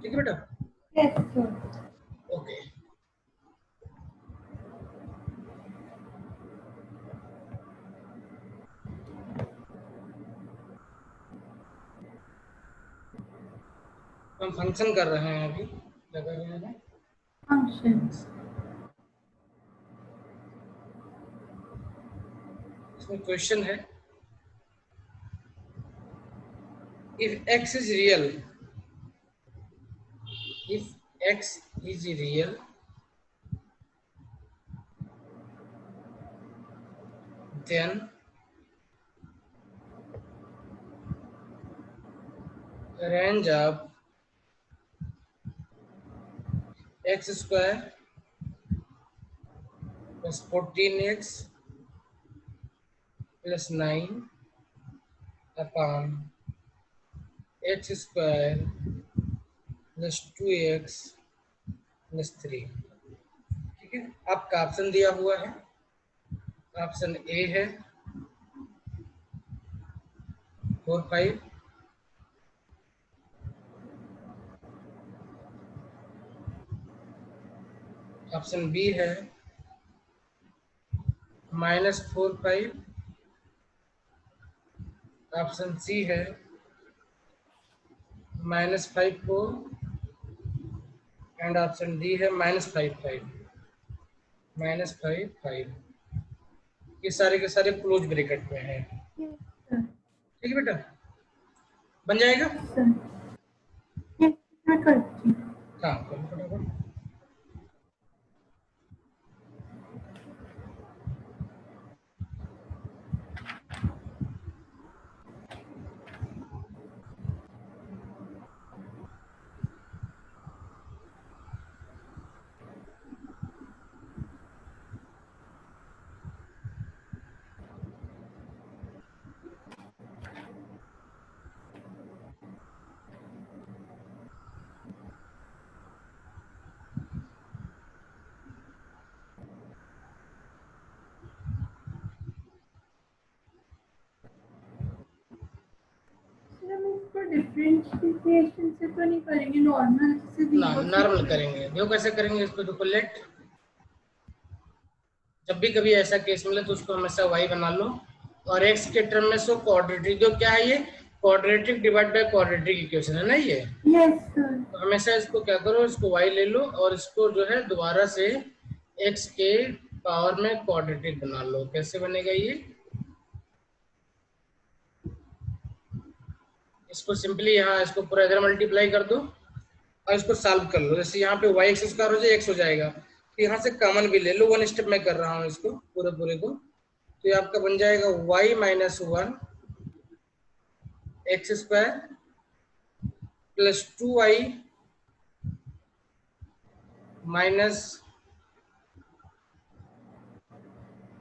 ठीक है बेटा? Yes, sir. ओके, हम फंक्शन कर रहे हैं अभी, क्या कर रहे हैं? Functions. इसमें क्वेश्चन है, if x is real, if x is real, then range of x square plus 14x plus 9 upon x square plus 2x plus 3। ठीक है, आपका ऑप्शन दिया हुआ है, ऑप्शन ए है 4 5, ऑप्शन बी है -4 5, ऑप्शन सी है -5 4 एंड ऑप्शन डी है -5 5, -5 5। ये सारे के सारे क्लोज ब्रैकेट में है। Yes, sir. ठीक है बेटा, बन जाएगा? Yes, sir. Yes, मैं करती हूँ. हाँ करो फटाफट। सर हम इसको डिफरेंशिएशन से तो नहीं करेंगे, नॉर्मल से ना जीरो से नॉर्मल करेंगे, देखो कैसे करेंगे इसको। देखो लेट, जब भी कभी ऐसा केस मिले तो उसको हमेशा y बना लो, और x के टर्म में सो क्वाड्रेटिक, जो क्या है ये quadratic divide by quadratic equation है ना ये। Yes sir. तो हमेशा इसको क्या करो, इसको y ले लो और इसको जो है दोबारा से x के पावर में क्वाड्रेटिक बना लो। कैसे बनेगा ये, इसको सिंपली यहाँ इसको पूरा इधर मल्टीप्लाई कर दो और इसको सॉल्व कर लो। जैसे यहाँ पे y x स्क्वायर हो जाए x हो जाएगा, तो यहाँ से कॉमन भी ले लो, वन स्टेप में कर रहा हूँ इसको पूरे पूरे को। तो ये आपका बन जाएगा y minus 1 x square plus 2y minus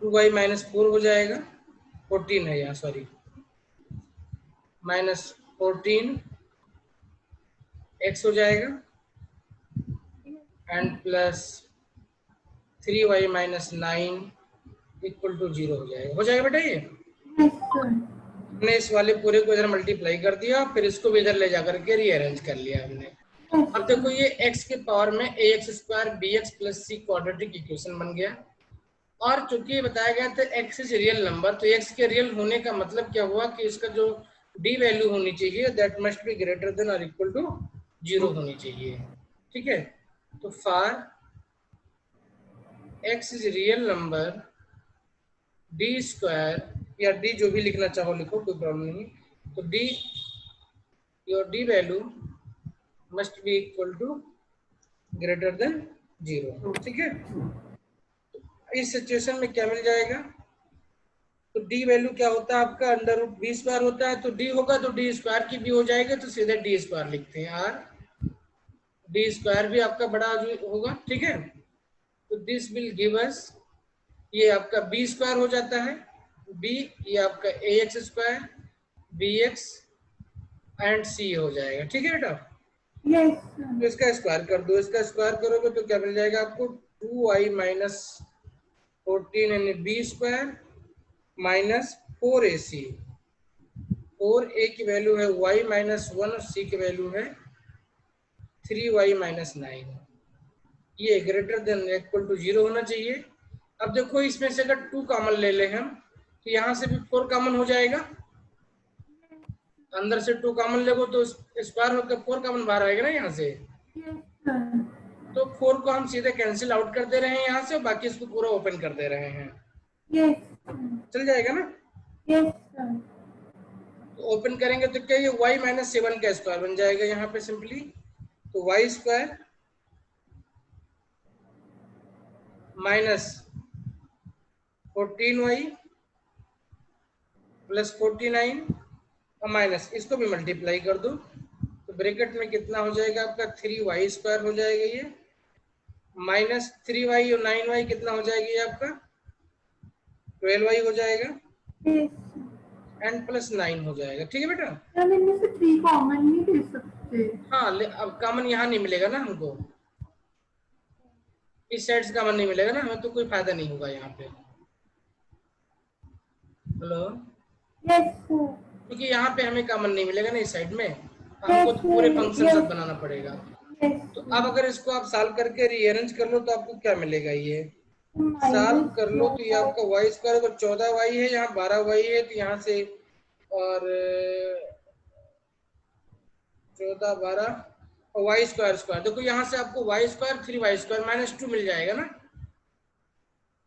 2y minus 4 हो जाएगा, 14 है यहाँ सॉरी, माइनस 14 x हो जाएगा and plus 3y minus 9 equal to 0 हो जाएगा। हो जाएगा बेटा ये। Yes sir. हमने इस वाले पूरे को इधर मल्टीप्लाई कर दिया, फिर इसको भी इधर ले जाकर के रीअरेंज कर लिया हमने। अब देखो ये x के पावर में ax square bx plus c quadratic equation बन गया, और चूंकि ये बताया गया था x इज रियल नंबर, तो x के रियल होने का मतलब क्या हुआ कि इसका जो d वैल्यू होनी चाहिए that must be greater than और इक्वल टू 0 होनी चाहिए। ठीक है, तो for x is real number d square, या d जो भी लिखना चाहो लिखो, कोई प्रॉब्लम नहीं। तो d, your d value must be equal to greater than 0। ठीक है, इस सिचुएशन में क्या मिल जाएगा, तो d वैल्यू क्या होता है आपका अंडर रूट बी स्क्वायर होता है, तो d होगा तो d स्क्वायर की भी हो जाएगा, तो सीधे d स्क्वायर लिखते हैं, और d स्क्वायर भी आपका बड़ा होगा। ठीक है, तो दिस विल गिव अस, ये आपका बी स्क्वायर हो जाता है, b ये आपका a x square b x and c हो जाएगा। ठीक है बेटा, यस तो सर. इसका स्क्वायर कर दो, इसका स्क्वायर करोगे तो क्या मिल जाएगा आपको, 2y माइनस 14 यानी B square minus 4ac, 4a की वैल्यू है y माइनस 1 और c की वैल्यू है 3y माइनस 9, ये ग्रेटर देन इक्वल टू 0 होना चाहिए। अब देखो इसमें से अगर 2 कॉमन ले ले हम तो यहाँ से भी 4 कॉमन हो जाएगा, अंदर से 2 कॉमन लेगो तो स्क्वायर होकर 4 कॉमन बाहर आएगा ना यहाँ से, यस सर। तो 4 को हम सीधे कैंसिल आउट कर दे रहे हैं यहाँ से और बाकी इसको पूरा ओपन कर दे रहे हैं, यस चल जाएगा ना। Yes sir. तो ओपन करेंगे तो क्या ये y माइनस 7 का स्क्वायर बन जाएगा यहाँ पे सिंपली, तो y square minus 14y plus 49 और माइनस इसको भी मल्टीप्लाई कर दो तो ब्रैकेट में कितना हो जाएगा आपका 3y स्क्वायर हो जाएगा ये, माइनस 3y और 9y कितना हो जाएगा ये आपका 12y हो जाएगा, यस एंड प्लस 9 हो जाएगा। ठीक है बेटा, सर इनमें से 3 कॉमन नहीं दे सकते। हाँ अब कॉमन यहाँ नहीं मिलेगा ना हमको, इस साइड से कॉमन नहीं मिलेगा ना हमें, तो कोई फायदा नहीं होगा यहाँ पे। Hello, yes sir. क्योंकि यहाँ पे हमें कॉमन नहीं मिलेगा ना इस साइड में, हमको तो पूरे फंक्शन साथ बनाना पड़ेगा। तो अब अगर इसको आप सॉल्व करके रीअरेंज कर लो तो आपको क्या मिलेगा, ये सॉल्व कर लो तो ये आपका y स्क्वायर अगर 14y है, यहाँ 12y है, तो यहाँ से और 14 12 और y स्क्वायर स्क्वायर, देखो यहाँ से आपको y square 3y square minus 2 मिल जाएगा ना।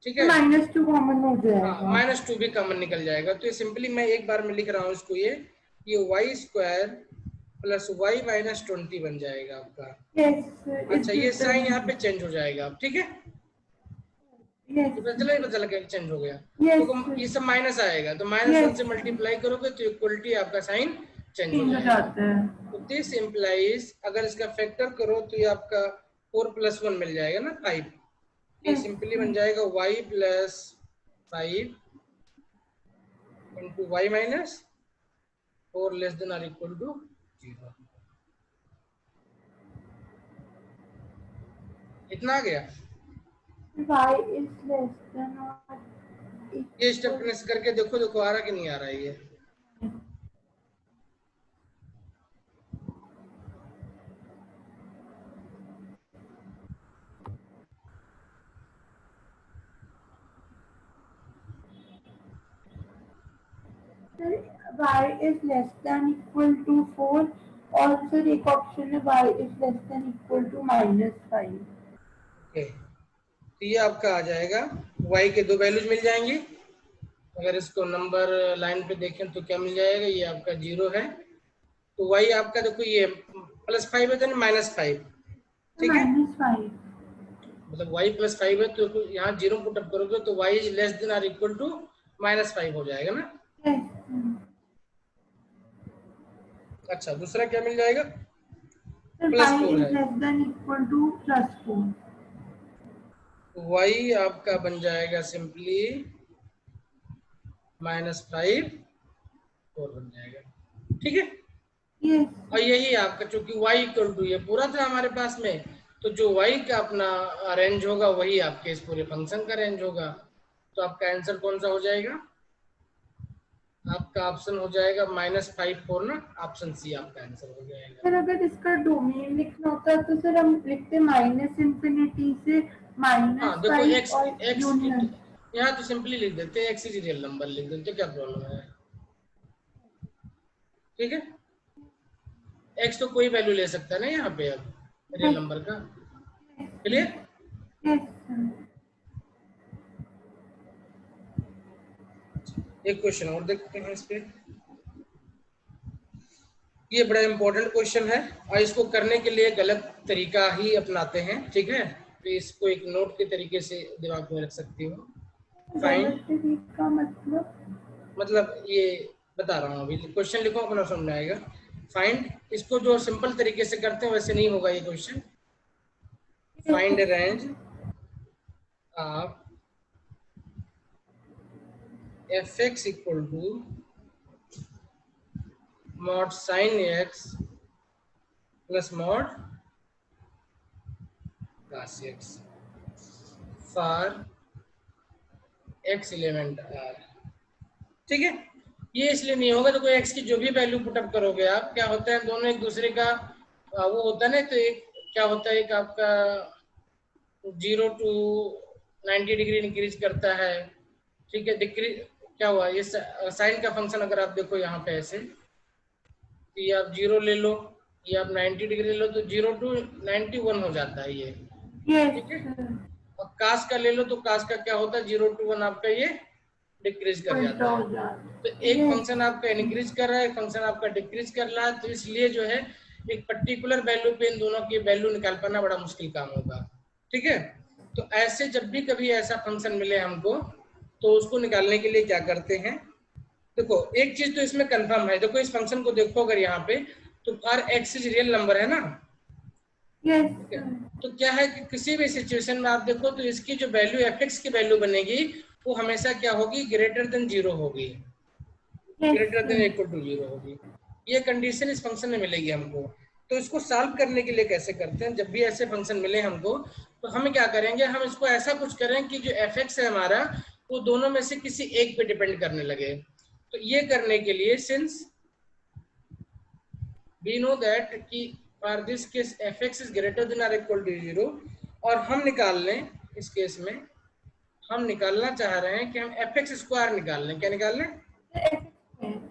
ठीक है, -2 कॉमन हो जाएगा। हाँ माइनस 2 भी कॉमन निकल जाएगा। तो ये सिंपली मैं एक बार में लिख रहा हूँ इसको, ये y square plus y minus 20 बन जाएगा आपका। यस। अच्छा ये साइन यहाँ पे चेंज हो जाएगा अब, ठीक है, पता चला क्या चेंज हो गया, तो ये सब माइनस आएगा तो -1 से मल्टीप्लाई करोगे तो इक्वलिटी आपका साइन चेंज हो जाता है। तो दिस इम्प्लाइज अगर इसका फैक्टर करो तो ये आपका 4 + 1 मिल जाएगा ना 5, ये सिंपली बन जाएगा y + 5 into y minus 4 less than और इक्वल टू 0। इतना आ गया, y is less than or ये स्टेप फिनिश करके देखो देखो आ रहा कि नहीं आ रहा है ये। y is less than equal to 4 और फिर एक ऑप्शन है y is less than equal to -5। Okay, तो ये आपका आ जाएगा, y के 2 वैल्यूज मिल जाएंगी। अगर इसको नंबर लाइन पे देखें तो क्या मिल जाएगा, ये आपका 0 है, तो y आपका देखो ये +5 है तो -5, ठीक है, मतलब y +5 है तो यहाँ 0 पुट अप करोगे तो y इज लेस देन और इक्वल टू -5 हो जाएगा ना। अच्छा दूसरा क्या मिल जाएगा, +4 है, तो y आपका बन जाएगा सिंपली -5 4 बन जाएगा। ठीक है, और यही आपका चूंकि y इक्वल टू ये पूरा था हमारे पास में, तो जो y का अपना रेंज होगा वही आपके इस पूरे फंक्शन का रेंज होगा। तो आपका आंसर कौन सा हो जाएगा, आपका ऑप्शन हो जाएगा -5 4 ना, ऑप्शन सी आपका आंसर हो जाएगा। सर अगर इसका डोमेन लिखना होता है तो सर हम लिखते -∞ से हाँ देखो -5 और यूनियन। यहाँ तो सिंपली लिख देते हैं x इज रियल नंबर लिख देते, क्या प्रॉब्लम है। ठीक है, x तो कोई वैल्यू ले सकता है ना यहाँ पे अब रियल नंबर का, क्लियर। एक क्वेश्चन और देखते हैं इस पे, ये बड़ा इंपॉर्टेंट क्वेश्चन है और इसको करने के लिए गलत तरीका ही अपनाते हैं। ठीक है, तो इसको एक नोट के तरीके से दिमाग में रख सकती हो। फाइंड मतलब ये बता रहा हूँ, अभी क्वेश्चन लिखो अपना समझ में आएगा। फाइंड, इसको जो सिंपल तरीके से करते हैं वैसे नहीं होगा ये question. Find range of fx equal to mod sin x plus mod cos x for x element r। ठीक है, ये इसलिए नहीं होगा, तो कोई x की जो भी वैल्यू पुट अप करोगे आप, क्या होता है दोनों एक दूसरे का वो होता है ना, तो एक क्या होता है कि आपका 0 टू 90 डिग्री इंक्रीज करता है, ठीक है। डिक्रीज क्या हुआ, ये साइन का फंक्शन अगर आप देखो यहाँ पे ऐसे, तो ये आप 0 ले लो, ये आप 90 डिग्री ले लो, तो 0 टू 91 हो जाता है ये, Yes, ठीक है। sir. और कास का ले लो तो कास का क्या होता है, 0 टू 1 आपका ये डिक्रीज कर उल्टा जाता है। हो जाता तो है। एक Yes. फंक्शन आपका इंक्रीज कर रहा है, एक फंक्शन आपका डिक्रीज कर रहा है, तो इसलिए जो है एक पर्टिकुलर वैल्यू पे इन दोनों की वैल्यू निकाल पाना बड़ा मुश्किल काम होगा, ठीक है। तो ऐसे जब भी कभी ऐसा फंक्शन मिले हमको, तो उसको निकालने के लिए क्या करते हैं, देखो एक चीज तो इसमें कंफर्म है, देखो इस फंक्शन को देखो अगर यहाँ पे, तो for x is real number है ना, Yes, ठीक है। sir. तो क्या है कि किसी भी सिचुएशन में आप देखो तो इसकी जो वैल्यू एफ एक्स की वैल्यू बनेगी, वो हमेशा क्या होगी, ग्रेटर देन जीरो होगी, Yes, greater than sir. Equal to zero होगी। ये कंडीशन इस फंक्शन में मिलेगी हमको। तो इसको सॉल्व करने के लिए कैसे करते हैं, जब भी ऐसे फंक्शन मिले हमको, तो हम क्या करेंगे, हम इसको ऐसा कुछ करें कि जो एफ एक्स है हमारा, वो दोनों में से किसी एक पे डिपेंड करने लगे। तो ये करने के लिए, सिंस वी नो दैट कि for this case F X is greater than or equal to zero, और हम निकाल लें इस केस में, हम निकालना चाह रहे हैं कि हम एफ एक्स स्क्वायर निकाल लें। क्या निकाल लें,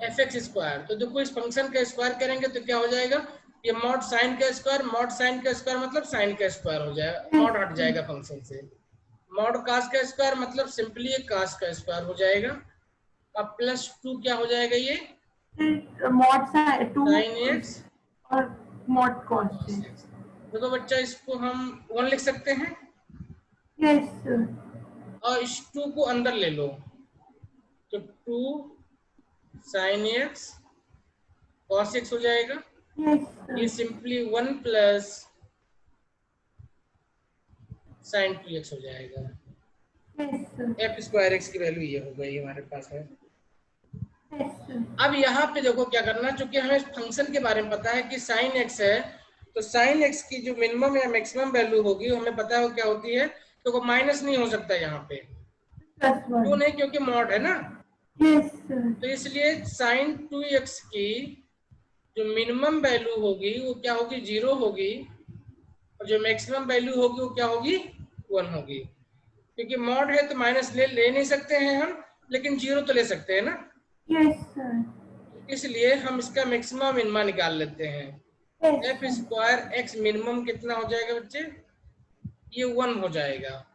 एफ एक्स स्क्वायर। तो देखो इस फंक्शन का स्क्वायर करेंगे तो क्या हो जाएगा, ये मॉड साइन का स्क्वायर, मॉड साइन का स्क्वायर मतलब साइन का स्क्वायर हो जाएगा, मॉड हट जाएगा फंक्शन से। मॉड कास का स्क्वायर मतलब सिंपली कास का स्क्वायर हो जाएगा। अब प्लस 2 क्या हो जाएगा, ये Mod sine 2 साइन एक्स और mod cos constant. x। देखो बच्चा, इसको हम 1 लिख सकते हैं, Yes, sir. और इस 2 को अंदर ले लो, तो 2 साइन एक्स cos x हो जाएगा। Yes, ये sir. Simply 1 plus sign 2x हो जाएगा। Yes, sir. F square x की वैल्यू ये हो गई हमारे पास है। Yes, sir. अब यहाँ पे देखो क्या करना, चूंकि हमें फंक्शन के बारे में पता है कि साइन एक्स है, तो साइन एक्स की जो मिनिमम या मैक्सिमम वैल्यू होगी हमें पता है वो क्या होती है, तो माइनस नहीं हो सकता यहाँ पे, Plus क्यों 1. नहीं, क्योंकि मॉड है ना। Yes, sir. तो इसलिए साइन 2x की जो मिनिमम वैल्यू होगी वो क्या होगी, 0 होगी, और जो मैक्सिमम वैल्यू होगी वो क्या होगी, 1 होगी। क्योंकि मॉड है तो माइनस ले नहीं सकते हैं हम, लेकिन 0 तो ले सकते हैं ना। Yes, sir. इसलिए हम इसका मैक्सिमम मिनिमा निकाल लेते हैं। Yes, F sir. Square x minimum कितना हो जाएगा बच्चे, ये 1 हो जाएगा।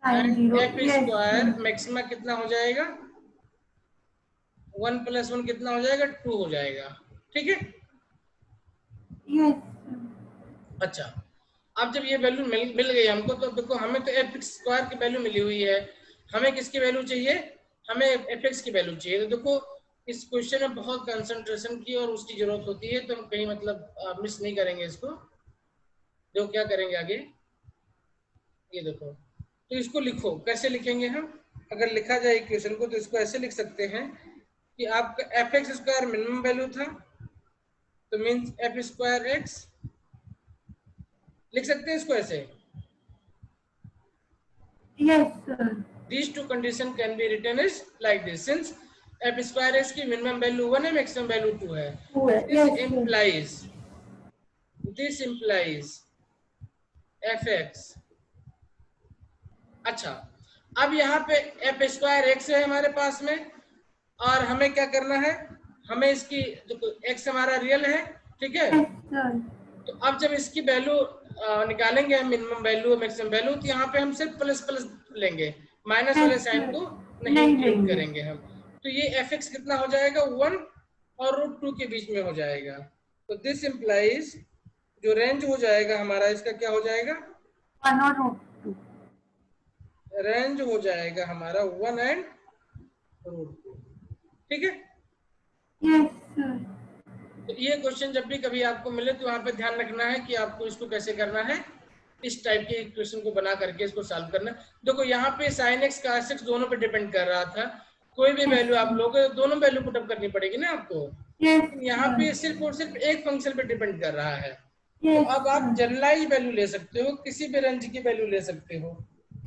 Sine and 0. F Yes, square sir. Maxima कितना हो जाएगा, 1 प्लस 1 कितना हो जाएगा, 2 हो जाएगा, ठीक है। Yes, sir. अच्छा, अब जब ये वैल्यू मिल गई हमको, तो देखो हमें तो एफ स्क्वायर की वैल्यू मिली हुई है, हमें किसकी वैल्यू चाहिए, हमें एफ एक्स की वैल्यू चाहिए। तो देखो इस क्वेश्चन में बहुत कंसंट्रेशन की और उसकी जरूरत होती है, तो हम कहीं मतलब मिस नहीं करेंगे इसको। जो क्या करेंगे आगे, ये देखो, तो इसको लिखो, कैसे लिखेंगे हम, अगर लिखा जाए इक्वेशन को तो इसको ऐसे लिख सकते हैं कि आपका F x square minimum value था, तो मीन्स एफ स्क्वायर एक्स, लिख सकते हैं इसको ऐसे। Yes, sir. These two condition can be written as like this, since f square x की minimum value 1 है, maximum value 2 है, this Yes, sir. implies fx। अच्छा, अब यहाँ पे एफ स्क्वायर एक्स है हमारे पास में, और हमें क्या करना है, हमें इसकी एक्स हमारा रियल है, ठीक है। Yes, sir. तो अब जब इसकी वैल्यू निकालेंगे हम, मिनिमम वैल्यू मैक्सिमम वैल्यू, तो यहाँ पे हम सिर्फ प्लस प्लस लेंगे, माइनस वाले Yes, साइन sir. को नहीं नहीं इंक्लूड लेंगे. करेंगे हम। तो ये एफ एक्स कितना हो जाएगा, 1 और √2 के बीच में हो जाएगा। तो दिस इंप्लाइज जो रेंज हो जाएगा हमारा, इसका क्या हो जाएगा, 1 और √2. रेंज हो जाएगा हमारा 1 एंड √2, ठीक है। Yes, sir. तो ये क्वेश्चन जब भी कभी आपको मिले तो वहां पे ध्यान रखना है कि आपको इसको कैसे करना है, इस टाइप के इक्वेशन को बना करके इसको सॉल्व करना। देखो यहाँ पे साइन एक्स का एक्स दोनों पे डिपेंड कर रहा था, कोई भी वैल्यू आप लोगे दोनों वैल्यू पुटअप करनी पड़ेगी ना आपको, Yes, लेकिन यहाँ sir. पे सिर्फ और सिर्फ एक फंक्शन पे डिपेंड कर रहा है। तो Yes, अब आप sir. जनरलाइज वैल्यू ले सकते हो, किसी भी रेंज की वैल्यू ले सकते हो,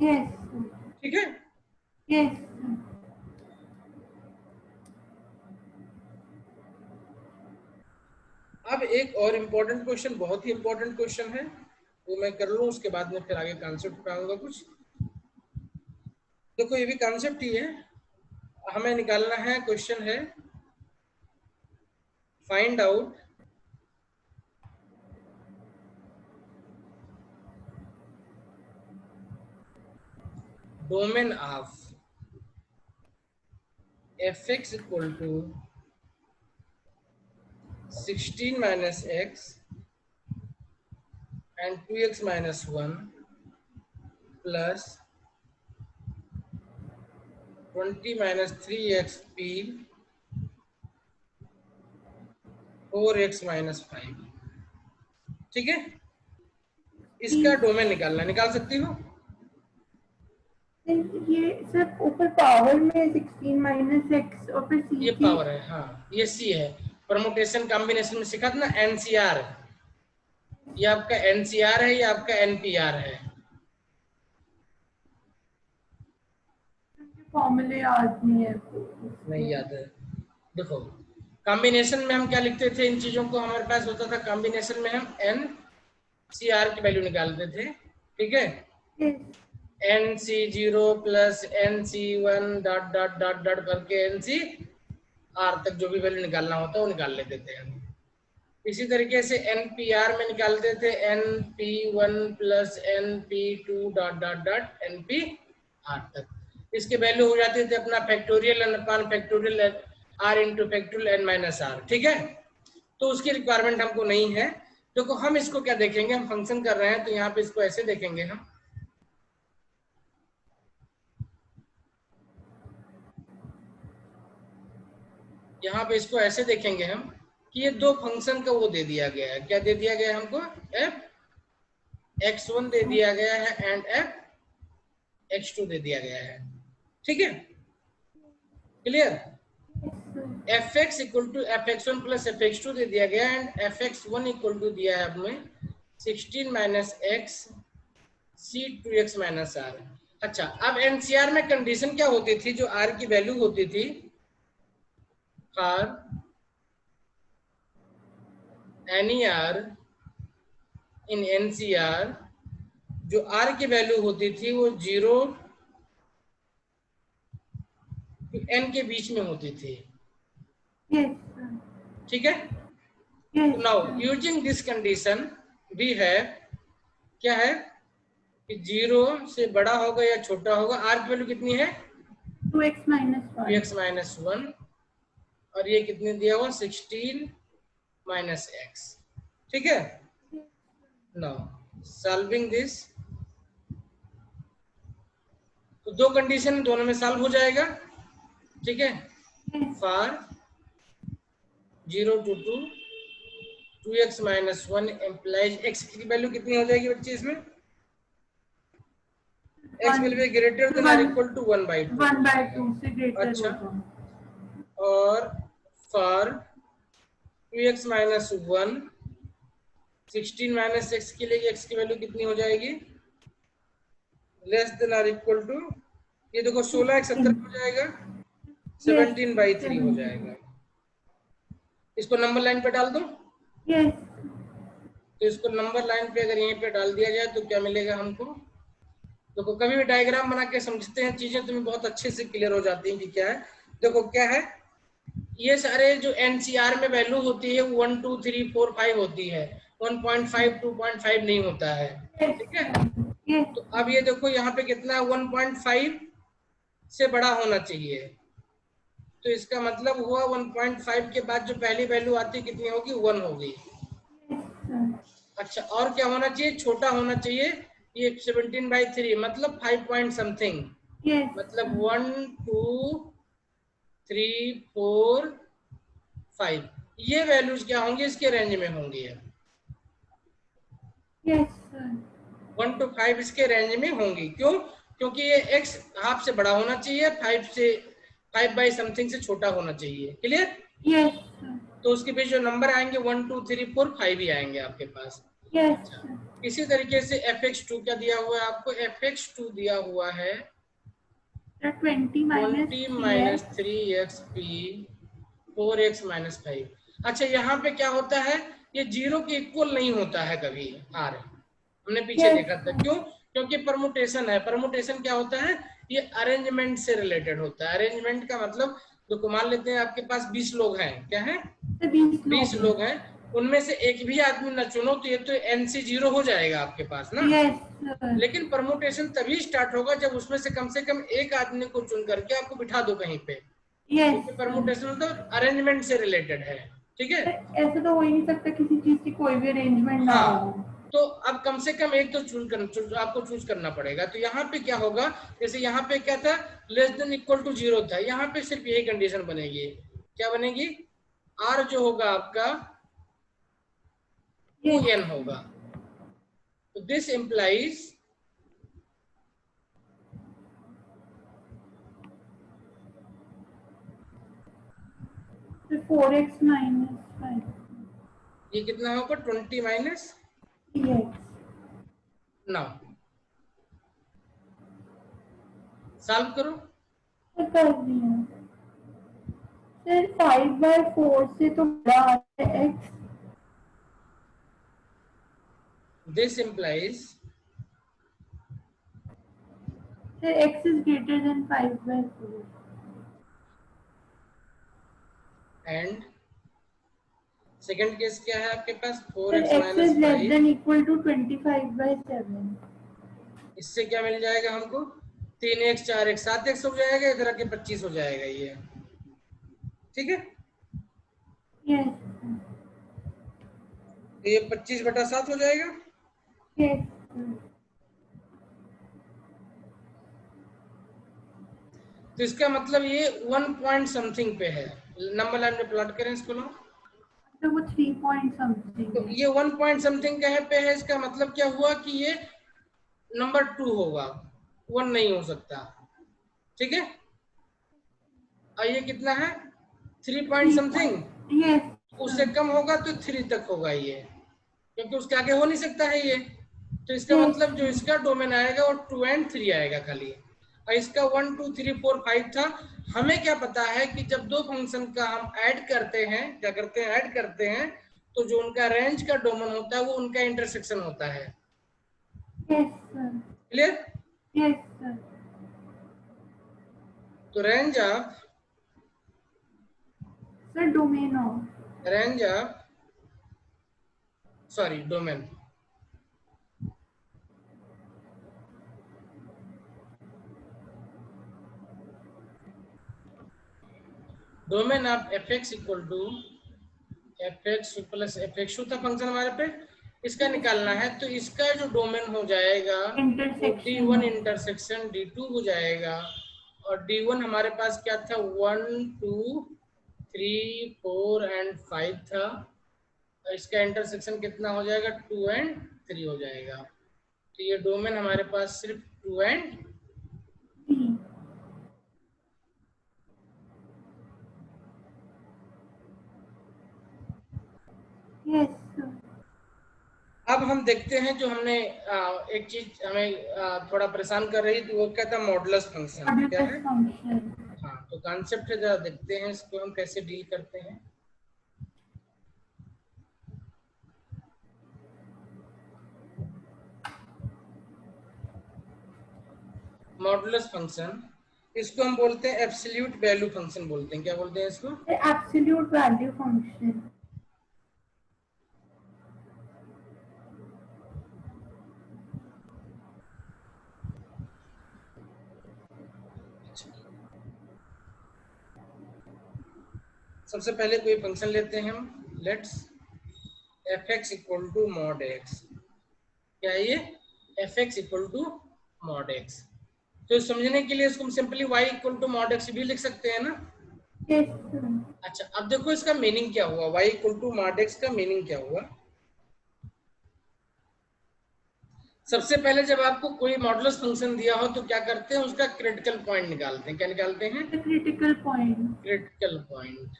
Yes, sir. ठीक है। Yes, sir. अब एक और इम्पोर्टेंट क्वेश्चन, बहुत ही इम्पोर्टेंट क्वेश्चन है, वो मैं कर लूँ, उसके बाद में फिर आगे कॉन्सेप्ट उठाऊंगा कुछ। देखो ये भी कॉन्सेप्ट ही है, हमें निकालना है, क्वेश्चन है find out domain of fx equal to 16 minus x and 2x minus 1 plus 20 minus 3x p 4x minus 5। ठीक है, इसका डोमेन निकालना, निकाल सकती हो? ये सर ऊपर पावर में 16 माइनस एक्स और फिर सी ये की पावर है, हाँ ये सी है। परमुटेशन कॉम्बिनेशन में सिखा था ना एनसीआर, ये आपका एनसीआर है, ये आपका एनपीआर है। फॉर्मूले याद नहीं है नहीं याद है? देखो कॉम्बिनेशन में हम क्या लिखते थे, इन चीजों को हमारे पास होता था कॉम्बिनेशन में हम एन सी आर की वैल्यू निकालते थे। ठीक है, N C zero plus N C one dot dot dot dot करके एन सी आर तक जो भी वैल्यू निकालना होता है वो निकाल लेते थे हम। इसी तरीके से एन पी आर में निकालते थे N P one plus N P two dot dot dot N P R तक। इसके वैल्यू हो जाते थे अपना factorial N upon factorial R into factorial N minus R. ठीक है, तो उसकी रिक्वायरमेंट हमको नहीं है। देखो हम इसको क्या देखेंगे, हम फंक्शन कर रहे हैं तो यहाँ पे इसको ऐसे देखेंगे हम, यहाँ पे इसको ऐसे देखेंगे हम कि ये दो फंक्शन का वो दे दिया गया है। क्या दे दिया गया है हमको? एफ x1 दे दिया गया है एंड एफ x2 दे दिया गया है। ठीक है, clear? fx equal to fx1 plus fx2 दे दिया गया एंड fx1 इक्वल टू दिया है हमें 16 minus X C 2x minus R. अच्छा, अब एनसीआर में कंडीशन क्या होती थी, जो आर की वैल्यू होती थी, for any R in NCR, जो आर की वैल्यू होती थी वो 0 टू n के बीच में होती थी। ठीक है, तो now using this condition we है क्या है कि 0 से बड़ा होगा या छोटा होगा, आर की वैल्यू कितनी है 2x माइनस 1 और ये कितने दिया हुआ 16 माइनस एक्स। ठीक है, नाउ सॉल्विंग दिस, तो दो कंडीशन दोनों में सॉल्व हो जाएगा। ठीक है, for 0 to 2 2x minus 1 employees x की वैल्यू कितनी हो जाएगी बच्चे इसमें, x will be greater than or equal to 1/2 से ग्रेटर अच्छा, होगा। और for 2x minus 1 16 minus x के लिए x की वैल्यू कितनी हो जाएगी, लेस देन और इक्वल टू, ये देखो 16 एक 17 हो जाएगा, 17/3 हो जाएगा। इसको नंबर लाइन पे डाल दो। तो इसको नंबर लाइन पे अगर यहीं पे डाल दिया जाए तो क्या मिलेगा हमको, देखो कभी भी डायग्राम बना के समझते हैं चीजें तुम्हें बहुत अच्छे से क्लियर हो जाती हैं कि क्या है। देखो क्या है, ये सारे जो एनसीआर में वैल्यू होती है 1 2 3 4 5 होती है, 1.5 2.5 नहीं होता है। ठीक है, तो अब ये देखो यहाँ पे कितना है 1.5 से बड़ा होना चाहिए, तो इसका मतलब हुआ 1.5 के बाद जो पहली वैल्यू आती है कितनी होगी 1 होगी। अच्छा, और क्या होना चाहिए, छोटा होना चाहिए, ये 17/3 मतलब 5 पॉइंट समथिंग, मतलब 1 2 3 4 5, ये वैल्यूज क्या होंगी इसके रेंज में होंगी। 1 to 5 इसके रेंज में होंगी, क्यों? क्योंकि ये x हाफ से बड़ा होना चाहिए, 5 बाई समथिंग से छोटा होना चाहिए। क्लियर? तो उसके बीच जो नंबर आएंगे 1 2 3 4 5 ही आएंगे आपके पास। अच्छा, इसी तरीके से fx2 क्या दिया हुआ है आपको, fx2 दिया हुआ है 20 minus 3x p 4x minus 5। अच्छा, यहाँ पे क्या होता है ये 0 के इक्वल नहीं होता है कभी आर, हमने पीछे देखा था। क्यों? क्योंकि परमुटेशन है। परमुटेशन क्या होता है? ये अरेंजमेंट से रिलेटेड होता है। अरेंजमेंट का मतलब, तो मान लेते हैं आपके पास 20 लोग हैं, क्या है? 20 लोग हैं, उनमें से एक भी आदमी न चुनो तो ये तो NC 0 हो जाएगा आपके पास ना। लेकिन परमुटेशन तभी स्टार्ट होगा जब उसमें से कम एक आदमी को चुन करके आपको बिठा दो कहीं पे, क्योंकि परमुटेशन तो अरेंजमेंट से रिलेटेड है। ठीक है, ऐसे तो हो ही नहीं सकता किसी चीज की कोई भी अरेंजमेंट ना हो। हाँ, तो अब कम से कम एक तो आपको चूज करना पड़ेगा। तो यहाँ पे क्या होगा, जैसे यहाँ पे क्या था, लेस देन इक्वल टू 0 था, यहाँ पे सिर्फ यही कंडीशन बनेगी। क्या बनेगी? R जो होगा आपका 2n होगा। तो दिस इंप्लाइज 4x minus 5 ये कितना होगा? 20 माइनस 3x 9। सॉल्व करो। कर दिया सर। 5/4 से तो बड़ा आता है x। This implies sir x is greater than 5/4 and second case क्या है आपके पास? Sir 4x x minus is less 5। than equal to 25/7। इससे क्या मिल जाएगा हमको? 3x 4x 7x हो जाएगा, इधर आके 25 हो जाएगा ये। ठीक है, यस तो ये 25/7 हो जाएगा। यस तो इसका मतलब ये 1 पॉइंट समथिंग पे है। नंबर लाइन में प्लॉट करें इसको लोग, तो वो 3 पॉइंट समथिंग तो है। ये 1 पॉइंट समथिंग कहे पे है। इसका मतलब क्या हुआ कि ये नंबर 2 होगा, 1 नहीं हो सकता। ठीक है, और ये कितना है? 3 पॉइंट समथिंग। यस उससे कम होगा तो 3 तक होगा ये, क्योंकि उसके आगे हो नहीं सकता है ये। तो इसका यस मतलब जो इसका डोमेन आएगा वो 2 and 3 आएगा खाली, और इसका 1 2 3 4 5 था। हमें क्या पता है कि जब दो फंक्शन का हम ऐड करते हैं, क्या करते हैं? ऐड करते हैं, तो जो उनका रेंज का डोमेन होता है वो उनका इंटरसेक्शन होता है। Yes sir clear? Yes sir. तो sir domain of domain domain of fx equal to fx plus fx था फंक्शन हमारे पे, इसका निकालना है। तो इसका जो डोमेन हो जाएगा वो D1 इंटरसेक्शन D2 हो जाएगा। और D1 हमारे पास क्या था? 1 2 3 4 and 5 था, और इसका इंटरसेक्शन कितना हो जाएगा? 2 and 3 हो जाएगा। तो ये डोमेन हमारे पास सिर्फ 2 and यस सर। अब हम देखते हैं जो हमने एक चीज हमें थोड़ा परेशान कर रही थी, वो क्या था? Modulus function. क्या है? हाँ, तो कॉन्सेप्ट है, जरा देखते हैं इसको हम कैसे डील करते हैं। मॉडुलस फंक्शन, इसको हम बोलते हैं एब्सोल्यूट वैल्यू फंक्शन बोलते हैं। क्या बोलते हैं इसको? Absolute value function. सबसे पहले कोई फंक्शन लेते हैं हम, let's fx equal to mod x। क्या है ये? fx equal to mod x। तो समझने के लिए इसको हम simply y equal to mod x भी लिख सकते हैं ना। Yes sir. अच्छा, अब देखो इसका मीनिंग क्या हुआ, y equal to mod x का मीनिंग क्या हुआ। सबसे पहले जब आपको कोई मॉडुलस फंक्शन दिया हो तो क्या करते हैं? उसका क्रिटिकल पॉइंट निकालते हैं। क्या निकालते हैं? Critical point. Critical point.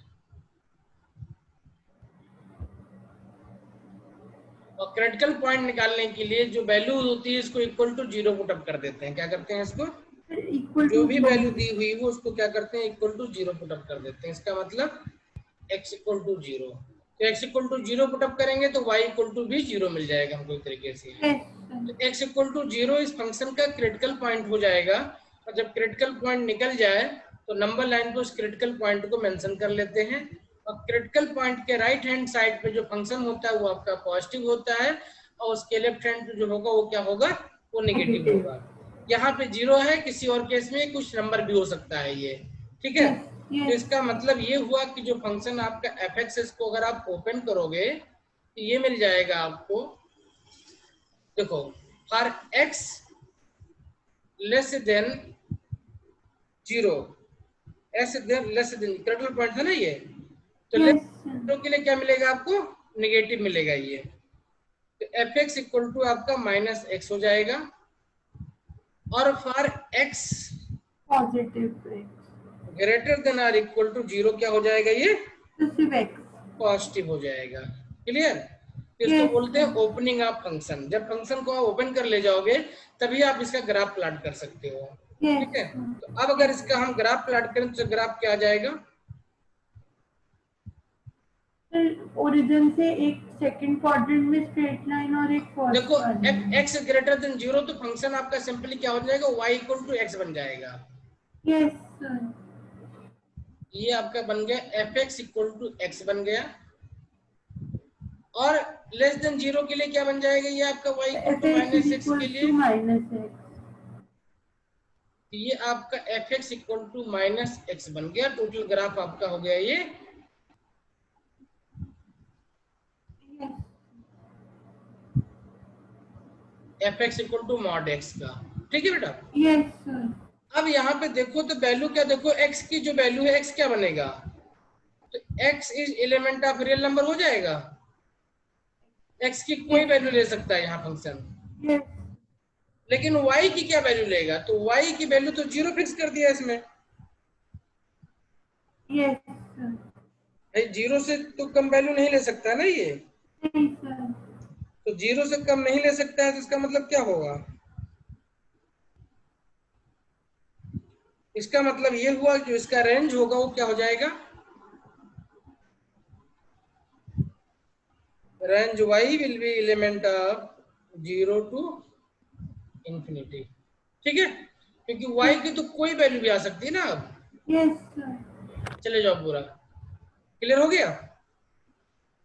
और क्रिटिकल पॉइंट निकालने के लिए जो वैल्यू होती है इसको इक्वल टू 0 पुट अप कर देते हैं। क्या करते हैं? इसको इक्वल जो टू भी वैल्यू दी हुई वो उसको क्या करते हैं? इक्वल टू 0 पुट अप कर देते हैं। इसका मतलब x इक्वल टू 0। तो x इक्वल टू 0 पुटअप करेंगे तो y इक्वल टू भी 0 मिल जाएगा हमको एक तरीके से। yes sir, तो x इक्वल टू 0 इस फंक्शन का क्रिटिकल पॉइंट हो जाएगा, और जब क्रिटिकल पॉइंट निकल जाए तो नंबर लाइन पे उस क्रिटिकल पॉइंट को मेंशन कर लेते हैं, और क्रिटिकल पॉइंट के राइट हैंड साइड पे जो फंक्शन होता है वो आपका पॉजिटिव होता है, और उसके लेफ्ट हैंड पे जो होगा वो क्या होगा, वो नेगेटिव negative, होगा। यहाँ पे 0 है, किसी और केस में कुछ नंबर भी हो सकता है ये, ठीक है। yes, तो yes, इसका मतलब ये हुआ कि जो फंक्शन आपका f(x) को अगर आप ओपन करोगे तो ये मिल जाएगा आपको, देखो, for x less than 0, less than critical point था ना ये, तो लेस yes sir, 0 के लिए क्या मिलेगा आपको, नेगेटिव मिलेगा ये। तो f(x) इक्वल टू आपका -x हो जाएगा, और for x positive x, greater than or equal to 0 क्या हो जाएगा, ये तो सिर्फ x, पॉजिटिव हो जाएगा। क्लियर। इसको yes बोलते sir, हैं ओपनिंग ऑफ फंक्शन। जब फंक्शन को आप ओपन कर ले जाओगे तभी आप इसका ग्राफ प्लॉट कर सकते हो, yes ठीक है। sir, तो अब अगर इसका हम ग्राफ प्लॉट करें तो ग्राफ क्या आ जाएगा, ओरिजिन से एक सेकंड क्वाड्रेंट में स्ट्रेट लाइन और एक फर्स्ट देखो वाले में, x ग्रेटर देन 0 तो फंक्शन आपका सिंपली क्या हो जाएगा, y इक्वल टू x बन जाएगा। yes sir, ये आपका बन गया f(x) इक्वल टू x बन गया, और लेस देन 0 के लिए क्या बन जाएगा, ये आपका y equal to fx is -x equal के to लिए, minus x, ये आपका f(x) इक्वल टू -x बन गया। टोटल ग्राफ आपका हो गया ये yes, f(x) equal to mod x का, ठीक है बेटा। yes sir, अब यहाँ पे देखो तो वैल्यू क्या, देखो x की जो वैल्यू है x क्या बनेगा, तो x is element of real number हो जाएगा। x की कोई वैल्यू ले सकता है यहाँ फंक्शन, yes, लेकिन y की क्या वैल्यू लेगा, तो y की वैल्यू तो 0 फिक्स कर दिया इसमें yes sir, भाई, 0 से तो कम वैल्यू नहीं ले सकता ना ये, नहीं sir, तो 0 से कम नहीं ले सकता है, तो इसका मतलब क्या होगा, इसका मतलब ये हुआ कि इसका रेंज होगा वो क्या हो जाएगा, range y will be element of 0 to infinity, ठीक है, क्योंकि y की तो कोई वैल्यू भी आ सकती है ना। अब yes sir, चले जाओ, पूरा क्लियर हो गया।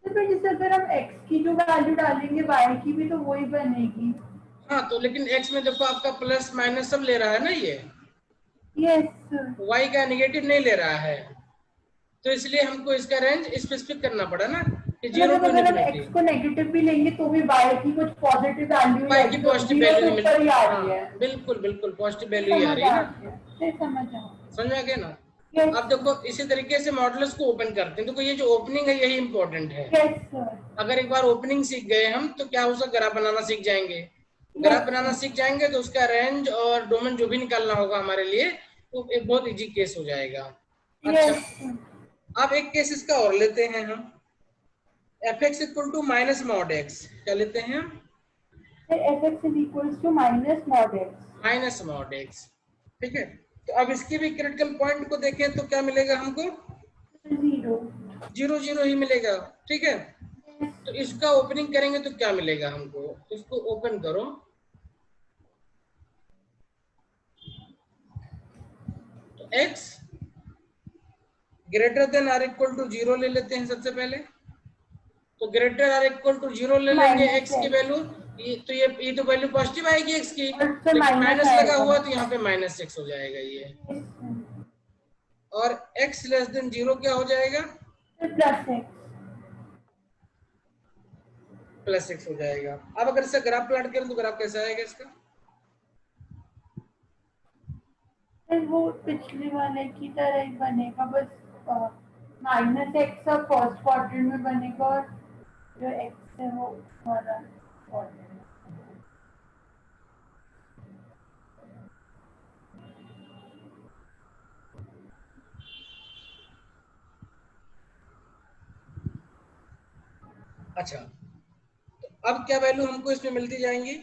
तो फिर जैसे अगर हम x की जो वैल्यू डालेंगे y की भी तो वही बनेगी, हाँ, तो लेकिन x में देखो आपका प्लस माइनस सब ले रहा है ना ये, yes sir, y का नेगेटिव नहीं ले रहा है, तो इसलिए हमको इसका रेंज स्पेसिफिक करना पड़ा ना कि 0 मतलब टू अगर हम इन्फिनिटी। x को नेगेटिव भी लेंगे तो भी y की कुछ पॉजिटिव वैल्यू y की आएगी, तो पॉजिटिव 0 वैल्यू से नहीं ऊपर ही आ मिलती, रही है, हाँ बिल्कुल बिल्कुल पॉजिटिव फिर वैल्यू ही आ समझ रही है आ ना, गया, फिर समझ आ समझ आ गया ना। yes अब देखो इसी तरीके से मॉडल्स को ओपन करते हैं, देखो ये जो ओपनिंग है यही इंपॉर्टेंट है। yes sir, अगर एक बार ओपनिंग सीख गए हम तो क्या उसका ग्राफ बनाना सीख जाएंगे, yes ग्राफ बनाना sir, सीख जाएंगे तो उसका रेंज और डोमेन जो भी निकालना होगा हमारे लिए वो एक बहुत इजी केस हो जाएगा। अच्छा, yes sir, अब एक केस इसका और लेते हैं हम, f(x) equal to minus mod x, क्या लेते हैं, फिर fx is equals to minus mod x, minus mod x, ठीक है। तो अब इसकी भी क्रिटिकल पॉइंट को देखें तो क्या मिलेगा हमको, 0, 0 0 ही मिलेगा, ठीक है। yes, तो इसका ओपनिंग करेंगे तो क्या मिलेगा हमको, इसको ओपन करो, तो x greater than or equal to 0 ले लेते हैं सबसे पहले, तो ग्रेटर आर इक्वल टू 0 ले लेंगे minus x की x, वैल्यू, ये तो वैल्यू पॉजिटिव आएगी x की, और फिर लेकिन माइनस माइनस लगा आएगा, हुआ तो यहाँ पे -x हो जाएगा ये, yes sir, और x लेस देन 0 क्या हो जाएगा, फिर प्लस x, +x हो जाएगा। अब अगर इसका ग्राफ प्लॉट करें तो ग्राफ कैसा आएगा इसका, फिर वो पिछले वाले की तरह ही बनेगा, बस माइनस एक्स अब फर्स्ट क्वाड्रेंट में बनेगा और जो एक्स है वो हमारा क्वाड्रेंट। अच्छा, तो अब क्या वैल्यू हमको इसमें मिलती जाएंगी,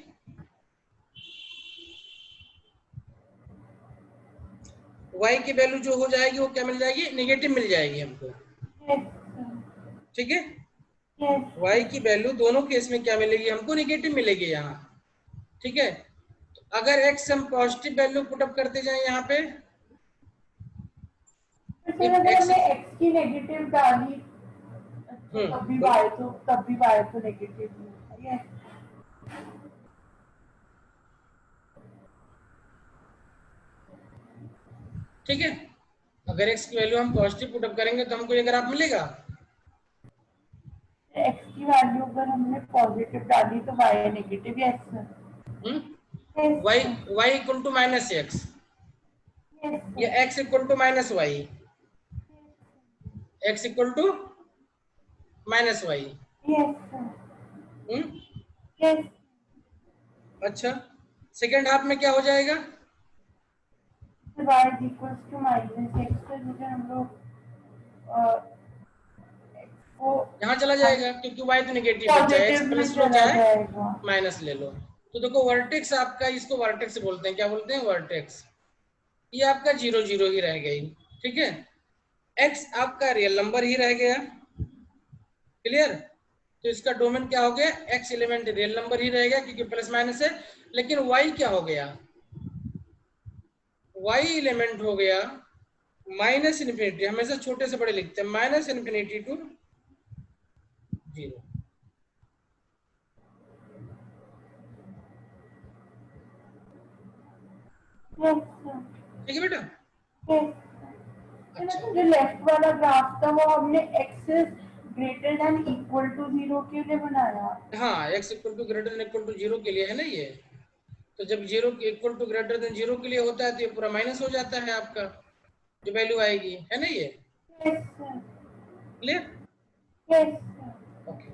y की वैल्यू जो हो जाएगी वो क्या मिल जाएगी, नेगेटिव मिल जाएगी हमको, yes, ठीक है। yes, y की वैल्यू दोनों केस में क्या मिलेगी हमको, नेगेटिव मिलेगी यहाँ, ठीक है। तो अगर x हम पॉजिटिव वैल्यू पुटअप करते जाए यहाँ पे, तो फिर इफ अगर x, हमने x की नेगेटिव डाली तो बोलो, तब भी y तो नेगेटिव ही होगा। यस, ठीक है। अगर x की वैल्यू हम पॉजिटिव पुटअप करेंगे तो हमको ये ग्राफ मिलेगा। x की वैल्यू अगर हमने पॉजिटिव डाली तो y negative. Yes sir, hmm, yes y sir, y equal to minus x, yes yeah sir, x equal to minus y, x equal to minus y. Yes sir, hmm, yes. अच्छा, second half में क्या हो जाएगा, y is equals to minus x, तो जैसे हम लोग x को यहाँ चला जाएगा क्योंकि y तो नेगेटिव है, चाहे x पॉजिटिव में प्लस लो चला चाहे जाएगा। माइनस ले लो। तो देखो वर्टेक्स आपका, इसको वर्टेक्स बोलते हैं, क्या बोलते हैं, वर्टेक्स। ये आपका 0 0 ही रह गई, ठीक है। x आपका रियल नंबर ही रह गया, क्लियर। तो इसका डोमेन क्या हो गया, x एलिमेंट रियल नंबर ही रहेगा क्योंकि प्लस माइनस है। लेकिन y क्या हो गया, y एलिमेंट हो गया माइनस इन्फिनिटी, हमेशा छोटे से बड़े लिखते हैं, minus infinity to 0। Yes sir, ठीक है बेटा। यस। अच्छा, जो लेफ्ट वाला ग्राफ था वो हमने X is greater than equal to 0 के लिए बनाया। हाँ, x equal to greater than equal to 0 के लिए है ना ये। तो जब 0 इक्वल टू ग्रेटर देन 0 के लिए होता है तो ये पूरा माइनस हो जाता है आपका, जो वैल्यू आएगी, है ना ये, yes sir, clear. Yes sir, okay,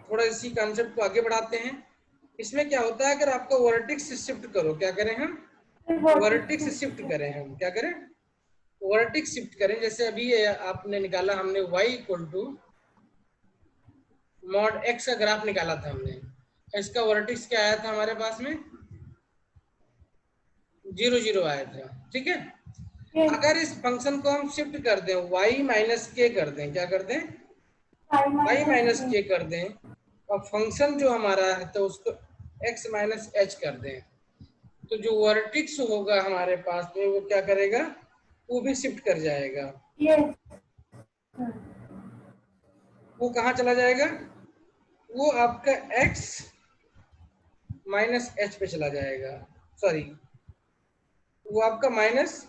थोड़ा इसी कॉन्सेप्ट को आगे बढ़ाते हैं। इसमें क्या होता है, अगर आपको वर्टेक्स शिफ्ट करो, क्या करें हम, वर्टेक्स शिफ्ट करें, हम क्या करें, वर्टेक्स शिफ्ट करें। जैसे अभी ये आपने निकाला, हमने y equal to mod x का ग्राफ निकाला था हमने, इसका वर्टेक्स क्या आया था हमारे पास में, 0 0 आया था, ठीक है। यस। अगर इस फंक्शन को हम शिफ्ट कर दें, y माइनस के कर दें, क्या कर दें, y माइनस के कर दें, और फंक्शन जो हमारा है तो उसको x माइनस एच कर दें, तो जो वर्टेक्स होगा हमारे पास में वो क्या करेगा, वो भी शिफ्ट कर जाएगा। यस, वो कहाँ चला जाएगा, वो आपका x माइनस एच पे चला जाएगा, सॉरी, वो आपका माइनस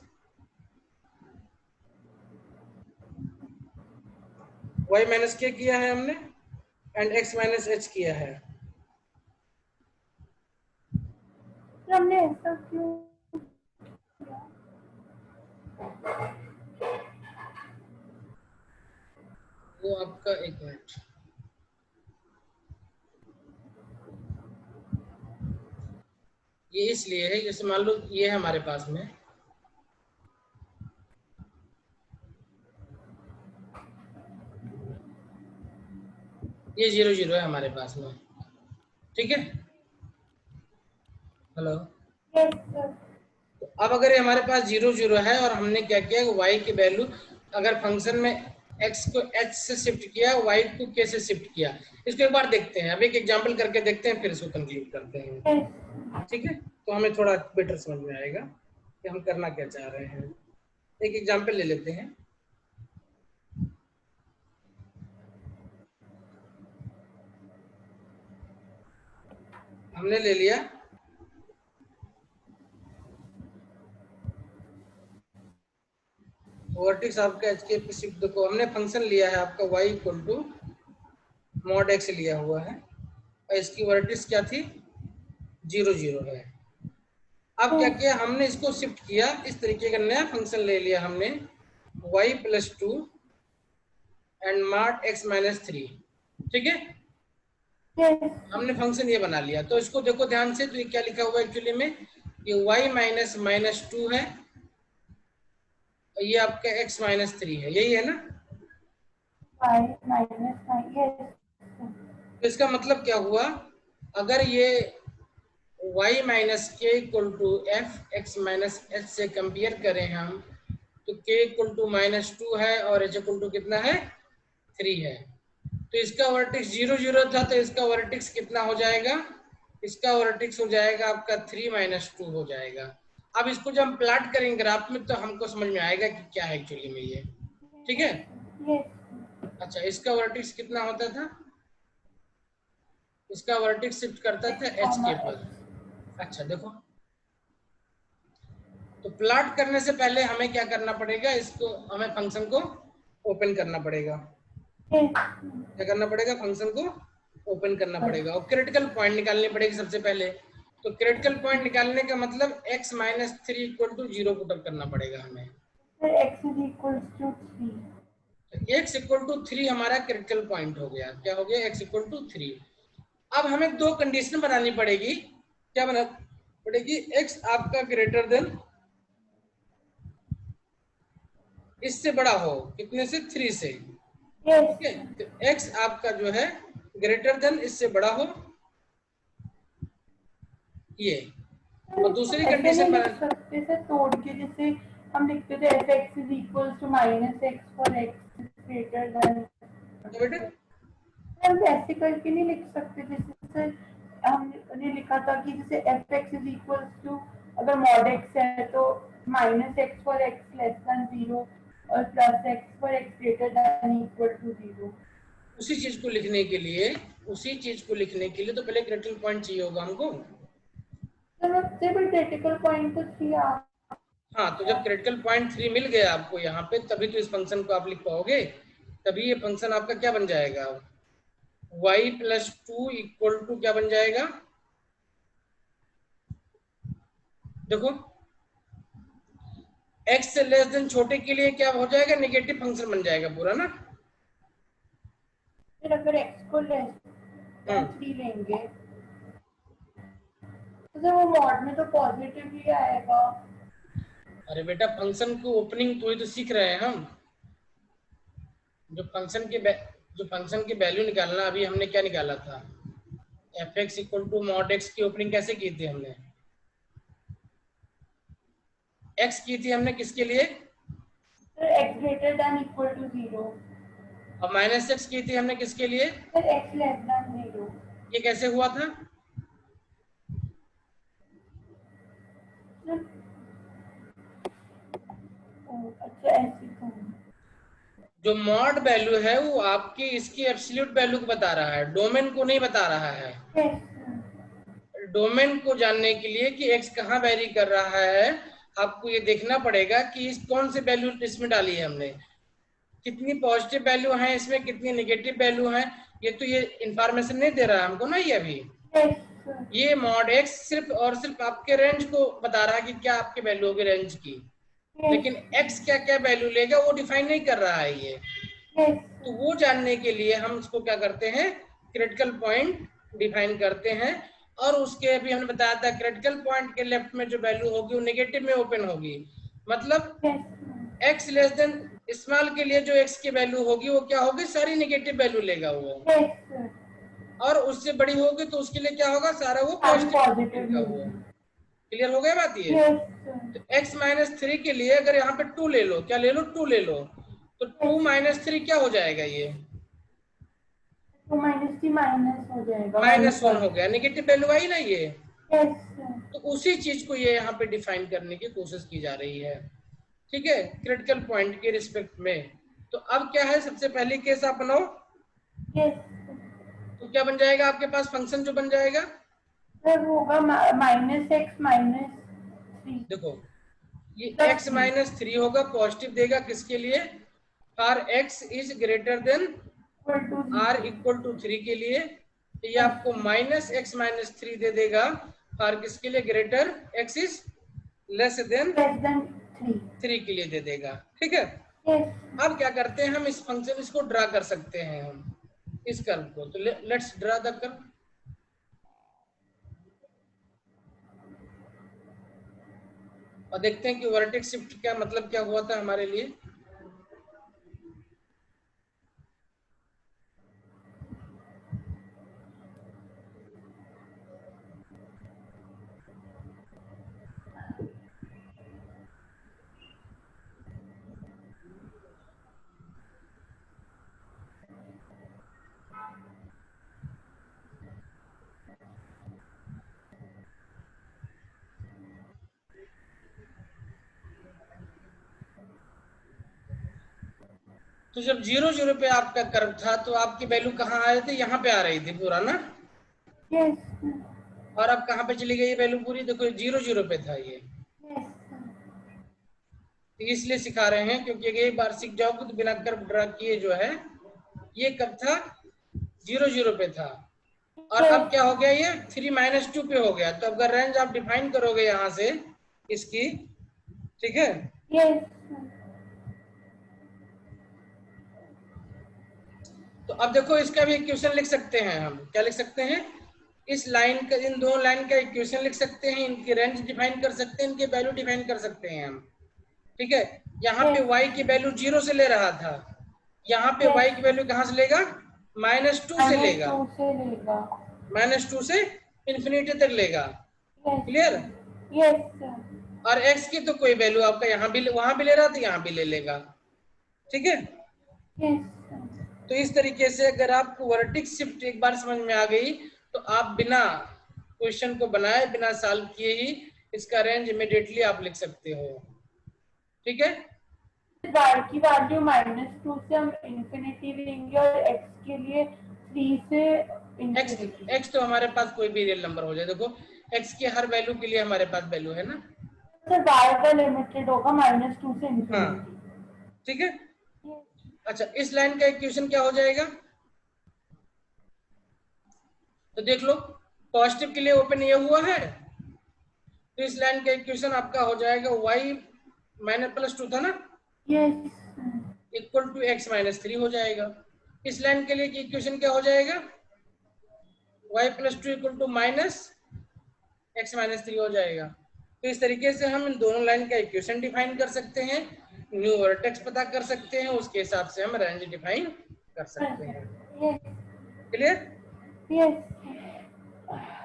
y माइनस के किया है हमने, एंड x माइनस एच किया है। हमने ऐसा क्यों? वो आपका, एक मिनट, ये इसलिए है, जैसे मान लो ये है हमारे पास में, ये 0 0 है हमारे पास में, ठीक है। हेलो। यस सर, तो अब अगर ये हमारे पास 0 0 है और हमने क्या किया, y की वैल्यू, अगर फंक्शन में x को h से शिफ्ट किया, y को k से शिफ्ट किया, इसको एक बार देखते हैं, अब एक एग्जांपल करके देखते हैं, फिर इसको कंक्लूड करते हैं, यस, ठीक है। तो हमें थोड़ा बेटर समझ में आएगा कि हम करना क्या चाह रहे हैं। एक एग्जांपल ले लेते हैं। हमने ले लिया वर्टेक्स आपका एच के शिफ्ट, देखो हमने फंक्शन लिया है आपका y equal to mod x लिया हुआ है, और इसकी वर्टेक्स क्या थी, 0 0 है। अब क्या किया हमने, इसको शिफ्ट किया, इस तरीके का नया फंक्शन ले लिया हमने, y plus 2 and mod x minus 3, ठीक है। यस, हमने फंक्शन ये बना लिया, तो इसको देखो ध्यान से, तो ये क्या लिखा हुआ है एक्चुअली में, ये y माइनस माइनस 2 है, और ये आपका x माइनस 3 है, यही है ना। y माइनस यस, तो इसका मतलब क्या हुआ, अगर ये y minus K equal to F X minus H से कंपेयर करें हम, तो k इक्वल टू -2 है और h इक्वल टू कितना है 3 है। तो इसका वर्टेक्स 0 0 था, तो इसका वर्टेक्स कितना हो जाएगा, इसका वर्टेक्स हो जाएगा आपका 3 - 2 हो जाएगा। अब इसको जब हम प्लॉट करेंगे ग्राफ में तो हमको समझ में आएगा कि क्या है एक्चुअली में ये, ठीक है। यस अच्छा, इसका वर्टेक्स कितना होता था, इसका वर्टेक्स शिफ्ट करता था एच के पर। अच्छा देखो, तो प्लॉट करने से पहले हमें क्या करना पड़ेगा, इसको हमें फंक्शन को ओपन करना पड़ेगा। क्या करना पड़ेगा, फंक्शन को ओपन करना पड़ेगा और क्रिटिकल पॉइंट निकालनी पड़ेगी सबसे पहले। तो क्रिटिकल पॉइंट निकालने का मतलब x - 3 equal to 0 put up करना पड़ेगा हमें। x is equals to 3। x equal to 3 हमारा क्रिटिकल पॉइंट हो गया। क्या हो गया, x इक्वल टू 3। अब हमें दो कंडीशन बनानी पड़ेगी। क्या बना पड़ेगी, x आपका ग्रेटर देन इससे बड़ा हो, कितने से, 3 से, ठीक है। तो x आपका जो है ग्रेटर देन इससे बड़ा हो, ये। और दूसरी ऐसे नहीं कंडीशन लिख बना, सकते सर तोड़ के, जैसे हम लिखते थे fx is equals to -x for x greater than. बेटा हम ऐसे करके नहीं लिख सकते, जैसे सर हमने लिखा था कि जैसे fx इज इक्वल्स टू, अगर mod x है तो -x for x less than 0 और +x for x greater than equal to 0। उसी चीज को लिखने के लिए, उसी चीज को लिखने के लिए तो पहले क्रिटिकल पॉइंट चाहिए होगा हमको। तो सिर्फ क्रिटिकल पॉइंट तो 3 आ। हाँ, तो जब क्रिटिकल पॉइंट 3 मिल गया आपको यहाँ पे, तभी तो इस फंक्शन को आप लिख पाओगे। तभी ये फंक्शन आपका क्या बन जाएगा, y + 2 इक्वल टू क्या बन जाएगा, देखो x से लेस देन छोटे के लिए क्या हो जाएगा, नेगेटिव फंक्शन बन जाएगा पूरा ना। फिर अगर x को लेस देन 3 लेंगे तो सर वो मॉड में तो पॉजिटिव ही आएगा। अरे बेटा, फंक्शन को ओपनिंग तो ही तो सीख रहे हैं हम। जो फंक्शन के जो फंक्शन की वैल्यू निकालना, अभी हमने क्या निकाला था, fx equal to mod x की ओपनिंग कैसे की थी हमने, x की थी हमने किसके लिए, sir x greater than equal to 0। और -x की थी हमने किसके लिए, सर x लेस देन 0। ये कैसे हुआ था, अच्छा ऐसे तो जो मॉड वैल्यू है वो आपकी इसकी एब्सोल्यूट वैल्यू को बता रहा है, डोमेन को नहीं बता रहा है। डोमेन को जानने के लिए कि x कहाँ वेरी कर रहा है, आपको ये देखना पड़ेगा कि इस कौन से वैल्यू इसमें डाली है हमने, कितनी पॉजिटिव वैल्यू है इसमें, कितनी नेगेटिव वैल्यू है। ये तो ये इंफॉर्मेशन नहीं दे रहा है हमको ना ये अभी। ये मॉड x सिर्फ और सिर्फ आपके रेंज को बता रहा है कि क्या आपकी वैल्यू होगी रेंज की, लेकिन x क्या क्या वैल्यू लेगा वो डिफाइन नहीं कर रहा है ये। तो वो जानने के लिए हम इसको क्या करते हैं, क्रिटिकल पॉइंट डिफाइन करते हैं। और उसके अभी हमने बताया था क्रिटिकल पॉइंट के लेफ्ट में जो वैल्यू होगी वो नेगेटिव में ओपन होगी, मतलब x लेस देन स्मॉल के लिए जो x की वैल्यू होगी वो क्या होगी, सारी नेगेटिव वैल्यू लेगा वो। और उससे बड़ी होगी तो उसके लिए क्या होगा, सारा वो पॉजिटिव लेगा वो। क्लियर हो गया बात ये। तो x - 3 के लिए अगर यहाँ पे 2 ले लो, क्या ले लो, 2 ले लो, तो 2 - 3 क्या हो जाएगा, ये तो -3 माइनस हो जाएगा, -1 हो गया, नेगेटिव वैल्यू आई ना ये। यस तो उसी चीज को ये यहाँ पे डिफाइन करने की कोशिश की जा रही है, ठीक है, क्रिटिकल पॉइंट के रिस्पेक्ट में। तो अब क्या है, सबसे पहले केस आप बनाओ, यस तो क्या बन जाएगा आपके पास फंक्शन जो बन जाएगा, सर वो होगा -x -3 देखो ये x +3 - 3 होगा, पॉजिटिव देगा किसके लिए, for x is greater than equal to r 0। Equal to 3 के लिए। तो ये आपको -x - 3 दे देगा फॉर किसके लिए, greater x is less than less than 3। 3 के लिए दे देगा, ठीक है। यस अब क्या करते हैं हम, इस फंक्शन इसको ड्रा कर सकते हैं हम इस कर्व को। तो लेट्स ड्रा द कर्व। और देखते हैं कि वर्टेक्स शिफ्ट क्या मतलब क्या हुआ था हमारे लिए। तो जब 0 0 पे आपका कर्व था तो आपकी वैल्यू कहाँ आ रही थी, यहाँ पे आ रही थी पूरा ना, यस और अब कहाँ पे चली गई ये वैल्यू पूरी, देखो 0 0 पे था ये। यस तो इसलिए सिखा रहे हैं क्योंकि अगर एक बार सीख जाओगे तो बिना कर्व ड्रा किए जो है ये कब था, 0 0 पे था, और अब क्या हो गया ये 3 - 2 पे हो गया। तो अगर रेंज आप डिफाइन करोगे यहाँ से इसकी, ठीक है, यस तो अब देखो इसका भी इक्वेशन लिख सकते हैं हम, क्या लिख सकते हैं, इस लाइन का, इन दोनों लाइन का इक्वेशन लिख सकते हैं, इनकी रेंज डिफाइन कर सकते हैं, इनके वैल्यू डिफाइन कर सकते हैं हम, ठीक है। यहाँ पे y की वैल्यू 0 से ले रहा था, यहाँ पे y की वैल्यू कहाँ से लेगा, -2 से लेगा, -2 से लेगा, -2 से इंफिनिटी तक लेगा, क्लियर। यस सर, और x की तो कोई वैल्यू आपका यहाँ भी वहां भी ले रहा था, यहाँ भी ले लेगा, ठीक है। यस सर, तो इस तरीके से अगर आपको वर्टिक्स शिफ्ट एक बार समझ में आ गई तो आप बिना क्वेश्चन को बनाए, बिना सॉल्व किए ही इसका रेंज इमीडिएटली आप लिख सकते हो, ठीक है। y की वैल्यू -2 से हम इंफिनिटी लेंगे और x के लिए 3 से इंफिनिटी। x तो हमारे पास कोई भी रियल नंबर हो जाए, देखो x की हर वैल्यू के लिए हमारे पास वैल्यू है ना, सर y का लिमिटेड होगा -2 से हाँ, इंफिनिटी। ठीक है। अच्छा, इस लाइन का इक्वेशन क्या हो जाएगा, तो देख लो, पॉजिटिव के लिए ओपन ये हुआ है, तो इस लाइन का इक्वेशन आपका हो जाएगा y -+2 था ना, यस इक्वल टू x -3 हो जाएगा। इस लाइन के लिए इक्वेशन क्या हो जाएगा, y+2 इक्वल टू -x-3 हो जाएगा। तो इस तरीके से हम इन दोनों लाइन का इक्वेशन डिफाइन कर सकते हैं, न्यू वर्टेक्स पता कर सकते हैं, उसके हिसाब से हम रेंज डिफाइन कर सकते हैं, यस क्लियर, यस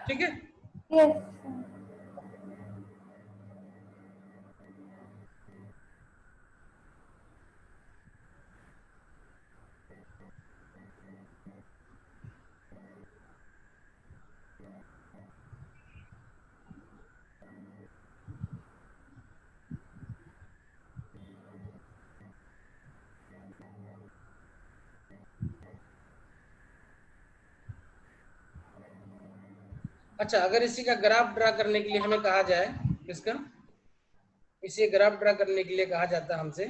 ठीक है। यस अच्छा, अगर इसी का ग्राफ ड्रा करने के लिए हमें कहा जाए, इसका इसी ग्राफ ड्रा करने के लिए कहा जाता है हमसे,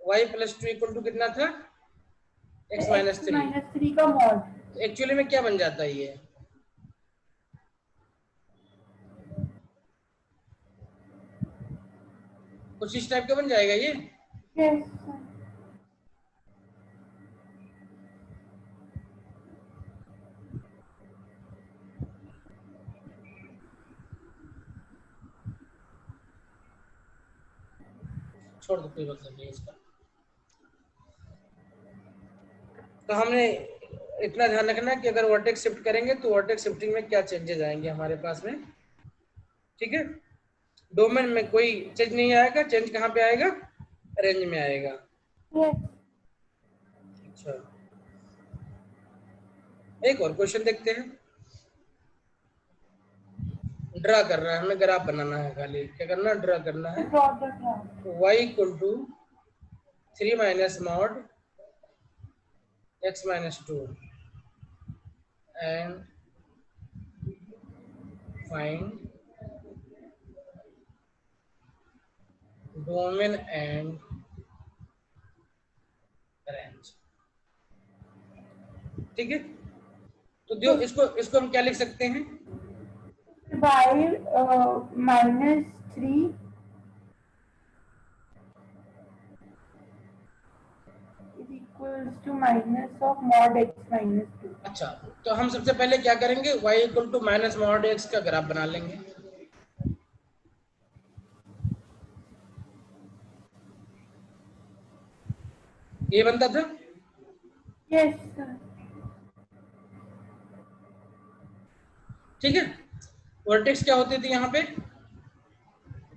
y+2 इक्वल टू कितना था, x-3, -3 का मॉड। एक्चुअली में क्या बन जाता है ये, कुछ इस टाइप का बन जाएगा ये, यस छोड़ दो, कोई मतलब नहीं इसका। तो हमने इतना ध्यान रखना कि अगर वर्टेक्स शिफ्ट करेंगे तो वर्टेक्स शिफ्टिंग में क्या चेंजेस आएंगे हमारे पास में, ठीक है। डोमेन में कोई चेंज नहीं आएगा, चेंज कहाँ पे आएगा, रेंज में आएगा। यस अच्छा, एक और क्वेश्चन देखते हैं, ड्रा कर रहा है, हमें ग्राफ बनाना है, खाली क्या करना है, ड्रा करना है। Draw the graph. y equal to 3 - mod x-2 and find domain and range, ठीक है। तो जो इसको हम क्या लिख सकते हैं, y -3 is equals to minus of mod x-2। अच्छा, तो हम सबसे पहले क्या करेंगे, y equal to -mod x का ग्राफ बना लेंगे, ये बनता था, यस सर, ठीक है। वर्टेक्स क्या होती थी यहाँ पे,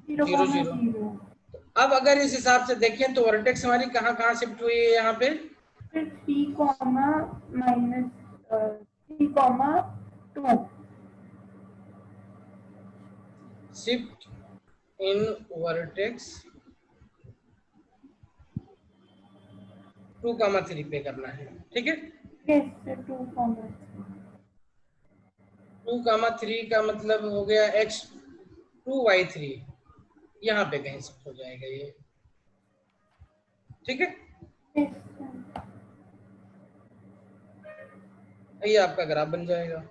0 0। 0,0। अब अगर इस हिसाब से देखें तो वर्टेक्स हमारी कहाँ कहाँ शिफ्ट हुई है, यहाँ पे फिर 3,-3,2। शिफ्ट इन वर्टेक्स 2,3 पे करना है, ठीक है। yes sir 2,3 2,3 का मतलब हो गया x2y3, यहाँ पे कहीं शिफ्ट हो जाएगा ये, ठीक है। yes sir ये आपका ग्राफ बन जाएगा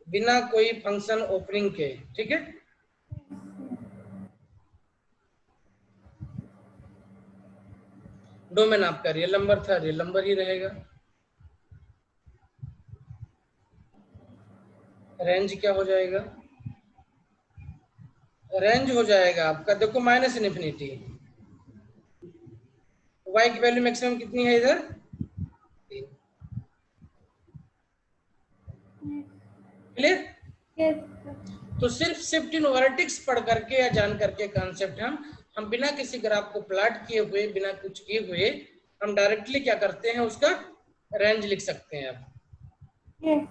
बिना कोई फंक्शन ओपनिंग के, ठीक है। डोमेन आपका रियल नंबर था, रियल नंबर ही रहेगा। रेंज क्या हो जाएगा, रेंज हो जाएगा आपका, देखो माइनस इन्फिनिटी। y की वैल्यू मैक्सिमम कितनी है इधर, 3। क्लियर। yes sir तो सिर्फ शिफ्ट इन वर्टेक्स पढ़ करके या जान करके कॉन्सेप्ट हम बिना किसी ग्राफ को प्लॉट किए हुए, बिना कुछ किए हुए, हम डायरेक्टली क्या करते हैं, उसका रेंज लिख सकते हैं। अब yes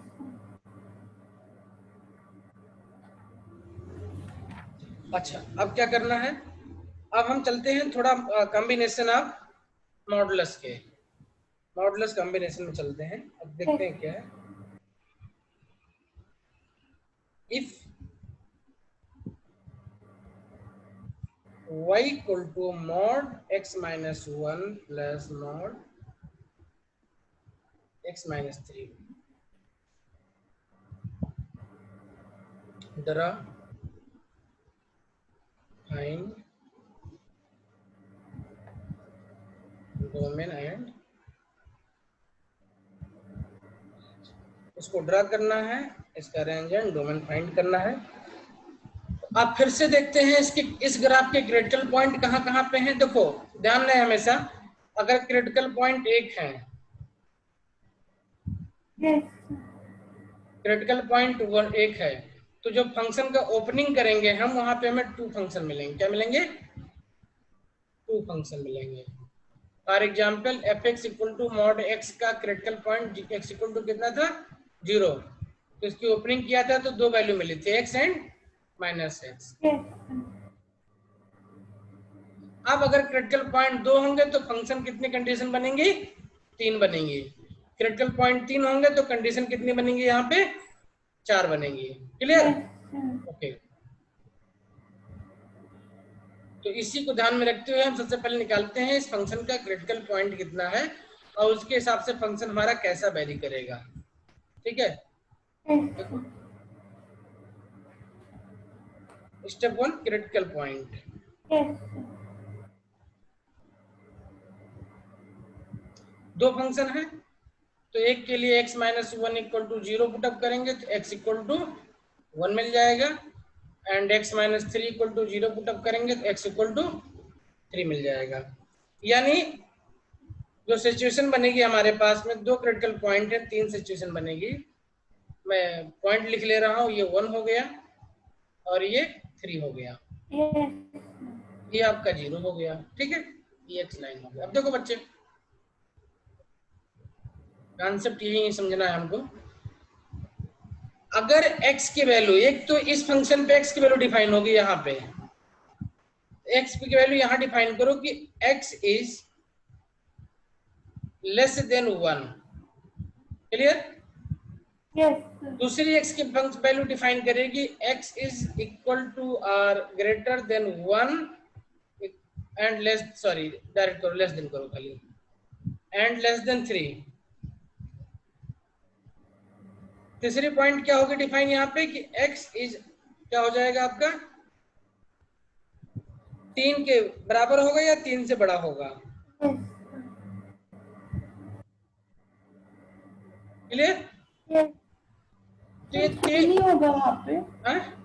अच्छा, अब क्या करना है, अब हम चलते हैं थोड़ा कॉम्बिनेशन ऑफ मॉडुलस के, मॉडुलस कॉम्बिनेशन में चलते हैं। अब देखते हैं क्या है। If y equal to mod x minus 1 plus mod x minus 3, draw, find domain and, इसको ड्रा करना है, इसका रेंज एंड डोमेन फाइंड करना है। आप फिर से देखते हैं इसके, इस ग्राफ के क्रिटिकल पॉइंट कहाँ कहाँ पे हैं। देखो ध्यान रहे हमेशा, अगर क्रिटिकल पॉइंट एक है, yes क्रिटिकल पॉइंट एक है, तो जो फंक्शन का ओपनिंग करेंगे हम, वहां पे हमें 2 फंक्शन मिलेंगे। क्या मिलेंगे, 2 फंक्शन मिलेंगे। For example f x equal to mod x का critical point x equal to कितना था, 0, तो इसकी ओपनिंग किया था तो 2 वैल्यू मिली थी, x and minus x. yes अब अगर क्रिटिकल पॉइंट 2 होंगे तो फंक्शन कितनी कंडीशन बनेंगी, 3 बनेंगी। क्रिटिकल पॉइंट 3 होंगे तो कंडीशन कितनी बनेंगी, यहाँ पे 4 बनेंगी। Clear, yes sir okay. तो इसी को ध्यान में रखते हुए हम सबसे पहले निकालते हैं इस फंक्शन का क्रिटिकल पॉइंट कितना है, और उसके हिसाब से फंक्शन हमारा कैसा वेरी करेगा, ठीक है। yes देखो स्टेप 1 क्रिटिकल पॉइंट। yes दो फंक्शन है, तो एक के लिए x minus 1 equal to 0 put up करेंगे तो x इक्वल टू 1 मिल जाएगा, and x minus 3 equal to 0 put up करेंगे तो x इक्वल टू 3 मिल जाएगा। यानी जो सिचुएशन बनेगी हमारे पास में, 2 क्रिटिकल पॉइंट है, 3 सिचुएशन बनेगी। मैं पॉइंट लिख ले रहा हूँ, ये 1 हो गया और ये 3 हो गया, yes ये आपका 0 हो गया, ठीक है, ये x लाइन हो गया। अब देखो बच्चे, कॉन्सेप्ट यही समझना है हमको। अगर x की वैल्यू, एक तो इस फंक्शन पे x की वैल्यू डिफाइन होगी, यहाँ पे x की वैल्यू यहाँ डिफाइन करो कि x is less than 1। Clear. yes sir दूसरी x की फंक्शन वैल्यू डिफाइन करेगी x is equal to or greater than 1 and less, sorry direct करो, लेस देन करो खाली, एंड लेस देन 3। तीसरी पॉइंट क्या होगी डिफाइन यहाँ पे कि x इज क्या हो जाएगा आपका, 3 के बराबर होगा या 3 से बड़ा होगा। yes clear. yes तो ये sir 3 होगा वहाँ पे,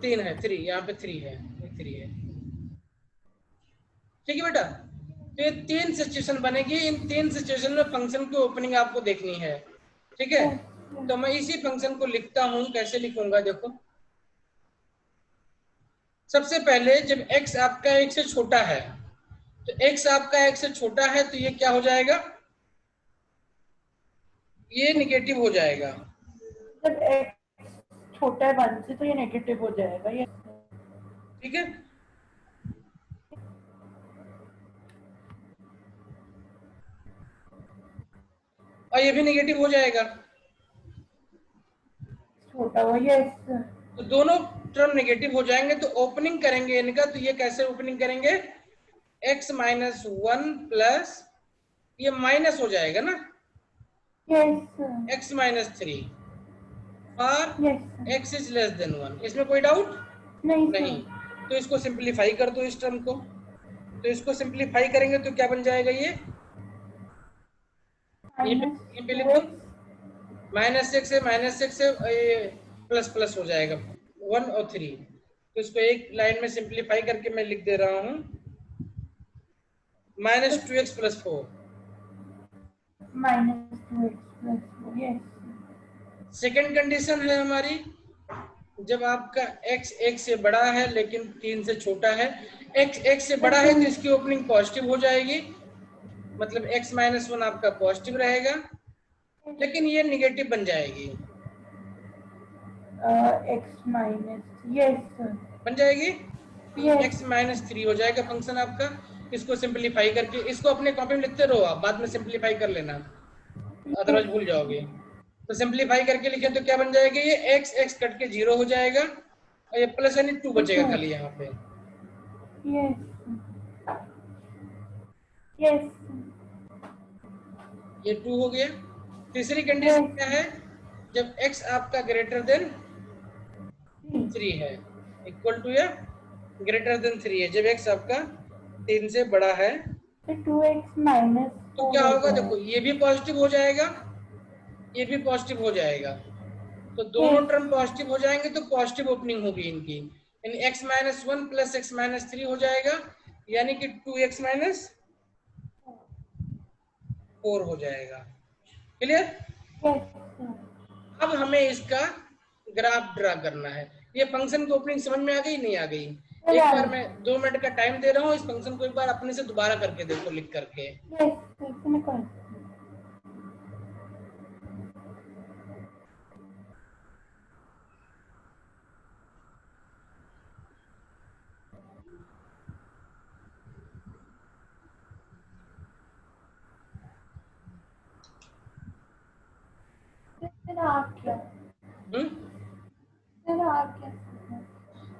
3 है, 3 यहाँ पे 3 है, ये 3 है, ठीक है बेटा। तो ये 3 सिचुएशन बनेगी, इन 3 सिचुएशन में फंक्शन की ओपनिंग आपको देखनी है, ठीक है। yes तो मैं इसी फंक्शन को लिखता हूं, कैसे लिखूंगा देखो। सबसे पहले जब x आपका 1 से छोटा है, तो x आपका 1 से छोटा है तो ये क्या हो जाएगा, ये निगेटिव हो जाएगा। जब x छोटा है 1 से तो ये नेगेटिव हो जाएगा, ये ठीक है। और ये भी नेगेटिव हो जाएगा। छोटा हो, यस सर। तो दोनों टर्म नेगेटिव हो जाएंगे, तो ओपनिंग करेंगे इनका, तो ये कैसे ओपनिंग करेंगे, x माइनस वन प्लस, ये माइनस हो जाएगा ना, yes sir. x minus three और yes sir. x is less than one. इसमें कोई डाउट नहीं नहीं। सर। तो इसको सिंप्लीफाई कर दो इस टर्म को, तो इसको सिंप्लीफाई करेंगे तो क्या बन जाएगा, ये पे लिख दो, माइनस सिक्स है, प्लस प्लस हो जाएगा, वन और थ्री। तो इसको एक लाइन में सिंप्लीफाई करके मैं लिख दे रहा हूँ, minus two x plus four. -2x+4, yes. Second condition है हमारी, जब आपका x एक से बड़ा है लेकिन 3 से छोटा है, x एक से बड़ा है तो इसकी ओपनिंग पॉजिटिव हो जाएगी, मतलब x माइनस वन आपका पॉजिटिव रहेगा, लेकिन ये निगेटिव बन जाएगी, x-, यस सर। बन जाएगी, Yes. x माइनस थ्री हो जाएगा फंक्शन आपका। इसको सिंप्लीफाई करके, इसको अपने कॉपी में लिखते रहो, आप बाद में सिंप्लीफाई कर लेना, अदरवाइज भूल जाओगे। तो सिंप्लीफाई करके लिखे तो क्या बन जाएगा, ये x कट के 0 हो जाएगा और ये प्लस यानी 2 बचेगा खाली यहाँ पे। Yes yes. ये 2 हो गया। तीसरी कंडीशन क्या है, जब x आपका ग्रेटर देन 3 है, इक्वल टू या ग्रेटर देन 3 है, जब x आपका 3 से बड़ा है, तो 2x माइनस तो क्या होगा, देखो ये भी पॉजिटिव हो जाएगा, ये भी पॉजिटिव हो जाएगा, तो दोनों टर्म पॉजिटिव हो जाएंगे, तो पॉजिटिव ओपनिंग होगी इनकी, यानी x minus one plus x minus three हो जाएगा, यानी कि 2x माइनस 4 हो जाएगा। क्लियर? अब हमें इसका ग्राफ ड्रा करना है। ये फंक्शन की ओपनिंग समझ में आ गई, नहीं आ गई? एक बार मैं 2 मिनट का टाइम दे रहा हूँ, इस फंक्शन को एक बार अपने से दोबारा करके देखो, लिख करके।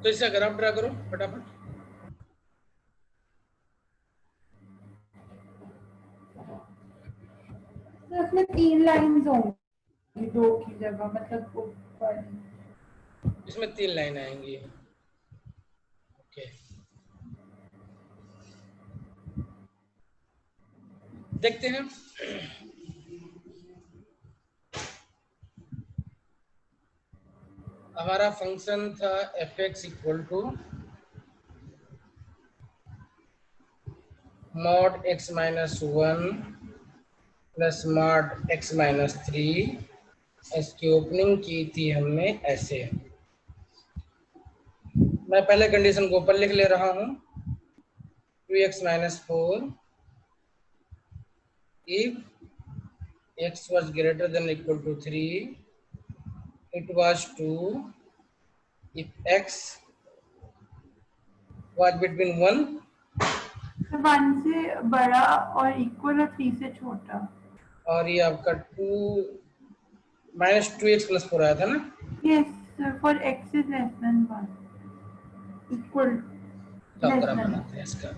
तो इसका ग्राफ ड्रा करो फटाफट। तो इसमें 3 लाइन्स होंगी 2 की जगह, मतलब ऊपर। इसमें 3 लाइन आएंगी। ओके, देखते हैं। हमारा फंक्शन था f(x) equal to mod x minus one plus mod x minus three. इसकी ओपनिंग की थी हमने ऐसे, मैं पहले कंडीशन को ऊपर लिख ले रहा हूँ, 2x minus four if x was greater than or equal to 3, it was 2 if x was between 1 1 से बड़ा और इक्वल और 3 से छोटा। और ये आपका 2 माइनस 2x प्लस 4 आया था ना। Yes sir, for x is less than 1 equal less than बनाते हैं इसका।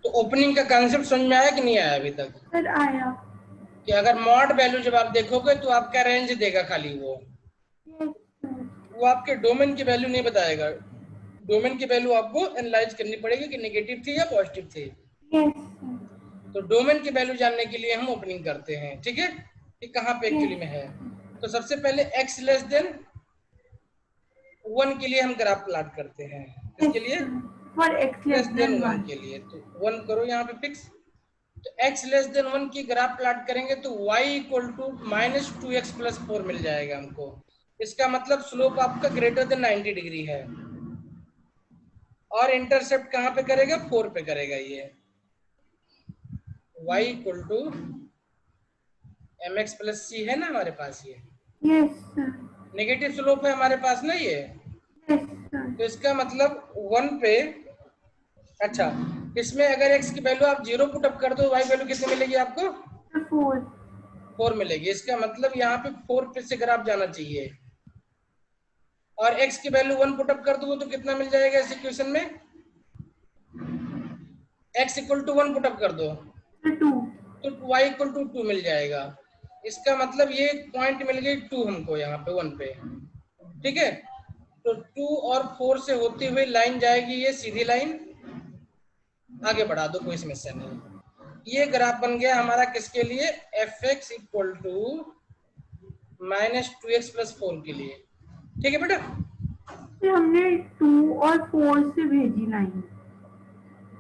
तो ओपनिंग का कांसेप्ट समझ में आया कि नहीं आया अभी तक? सर आया कि अगर मॉड वैल्यू जब आप देखोगे तो आपका रेंज देगा खाली, वो आपके डोमेन की वैल्यू नहीं बताएगा। डोमेन की वैल्यू आपको एनालाइज करनी पड़ेगी कि नेगेटिव थी या पॉजिटिव थी। तो डोमेन की वैल्यू जानने के लिए हम ओपनिंग करते हैं, ठीक है, कि कहाँ पे एक्चुअली में है। तो सबसे पहले x लेस देन 1 के लिए हम ग्राफ प्लॉट करते हैं, इसके लिए फॉर x लेस देन 1 के लिए, तो 1 करो यहाँ पे फिक्स। तो x लेस देन 1 की ग्राफ प्लॉट करेंगे तो y equal to minus 2x plus 4 मिल जाएगा हमको। इसका मतलब स्लोप आपका ग्रेटर देन 90 डिग्री है, और इंटरसेप्ट कहाँ पे करेगा, 4 पे करेगा। ये y equal to mx plus c है ना हमारे पास, ये यस नेगेटिव स्लोप है हमारे पास ना, ये यस सर। तो इसका मतलब 1 पे, अच्छा इसमें अगर x की वैल्यू आप 0 पुट अप कर दो, y वैल्यू कितनी मिलेगी आपको? 4। 4 मिलेगी। इसका मतलब यहाँ पे 4 पे से ग्राफ जाना चाहिए। और x की वैल्यू 1 पुट अप कर दूंगा तो कितना मिल जाएगा इस इक्वेशन में? x equal to 1 put up कर दो 2। तो y इक्वल टू 2 मिल जाएगा। इसका मतलब ये पॉइंट मिल गई 2 हमको यहाँ पे 1 पे, ठीक है। तो 2 और 4 से होती हुई लाइन जाएगी, ये सीधी लाइन, आगे बढ़ा दो, कोई समस्या नहीं। ये ग्राफ बन गया हमारा किसके लिए? fx इक्वल टू -2x + 4 के लिए, ठीक है बेटा। फिर हमने 2 और 4 से भेजी लाइन।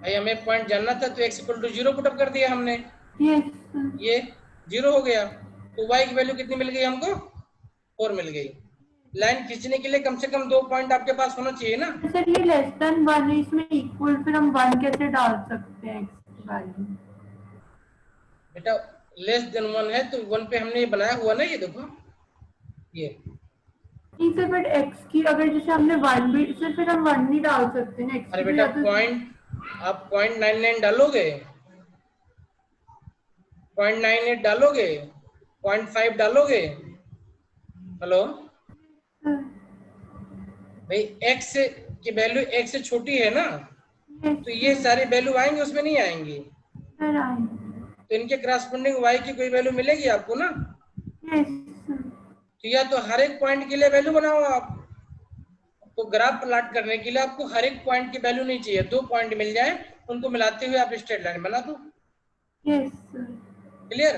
भाई हमें पॉइंट जानना था, तो x equal to 0 put up कर दिया हमने, यस ये 0 हो गया। तो y की वैल्यू कितनी मिल गई हमको? 4 मिल गई। लाइन खींचने के लिए कम से कम 2 पॉइंट आपके पास होना चाहिए ना। सर, ये लेस देन 1 है, इसमें इक्वल फिर हम 1 कैसे डाल सकते हैं x की वैल्यू? बेटा लेस देन 1 है तो 1 पे हमने ये बनाया हुआ ना, ये देखो ये। नहीं सर, बट x की अगर जैसे हमने 1 भी, सर फिर हम 1 नहीं डाल सकते ना x अरे की, तो बेटा या तो पॉइंट, आप 0.99 डालोगे, 0.98 डालोगे, 0.5 डालोगे? हेलो भाई, x की वैल्यू x से छोटी है ना, तो ये सारी वैल्यू आएंगी, उसमें नहीं आएंगी। सर आएंगे। तो इनके करस्पॉन्डिंग y की कोई वैल्यू मिलेगी आपको ना। Yes sir. तो या तो हर एक पॉइंट के लिए वैल्यू बनाओ आप। तो ग्राफ प्लॉट करने के लिए आपको हर एक पॉइंट की वैल्यू नहीं चाहिए, 2 पॉइंट मिल जाए, उनको मिलाते हुए आप स्ट्रेट लाइन बना दो। Yes sir. क्लियर?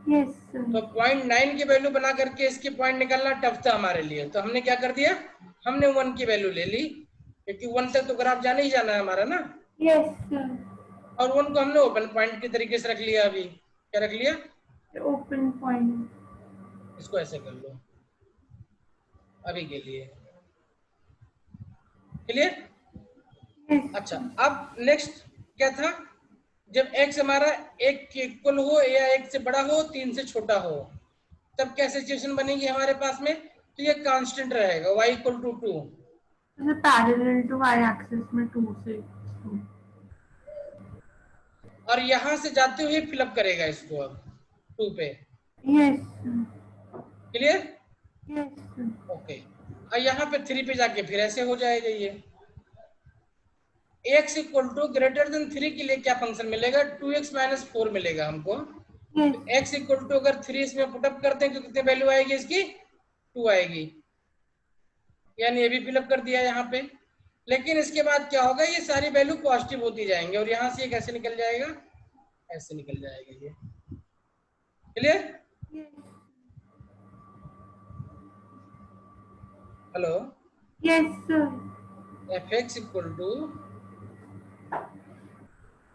यस तो सर। 0.9 की वैल्यू बना करके इसकी पॉइंट निकालना टफ था हमारे लिए, तो हमने क्या कर दिया, हमने 1 की वैल्यू ले ली, क्योंकि 1 तक तो ग्राफ जाने ही जाना है हमारा ना। Yes sir. और 1 को हमने ओपन पॉइंट के तरीके से रख लिया। अभी क्या रख लिया? Open point. इसको ऐसे कर लो अभी के लिए। क्लियर? यस अच्छा, अब नेक्स्ट क्या था? जब x हमारा 1 के इक्वल हो या 1 से बड़ा हो, 3 से छोटा हो, तब क्या सिचुएशन बनेगी हमारे पास में? तो ये कांस्टेंट रहेगा, y equal to 2। Parallel to y axis में 2 से 2। और यहां से जाते हुए फिलअप करेगा इसको अब 2 पे। Yes clear? Yes okay. और यहाँ पे 3 पे जाके फिर ऐसे हो जाएगा ये। x equal to greater than 3 के लिए क्या फंक्शन मिलेगा? 2x - 4 मिलेगा हमको। तो x इक्वल टू अगर 3 इसमें पुटअप करते हैं तो कितनी वैल्यू आएगी इसकी? 2 आएगी। यानी ये भी फिलअप कर दिया यहाँ पे। लेकिन इसके बाद क्या होगा? ये सारी वैल्यू पॉजिटिव होती जाएंगे और यहाँ से ये कैसे निकल जाएगा? ऐसे निकल जाएगा ये। Clear? Hello? Yes sir. fx equal to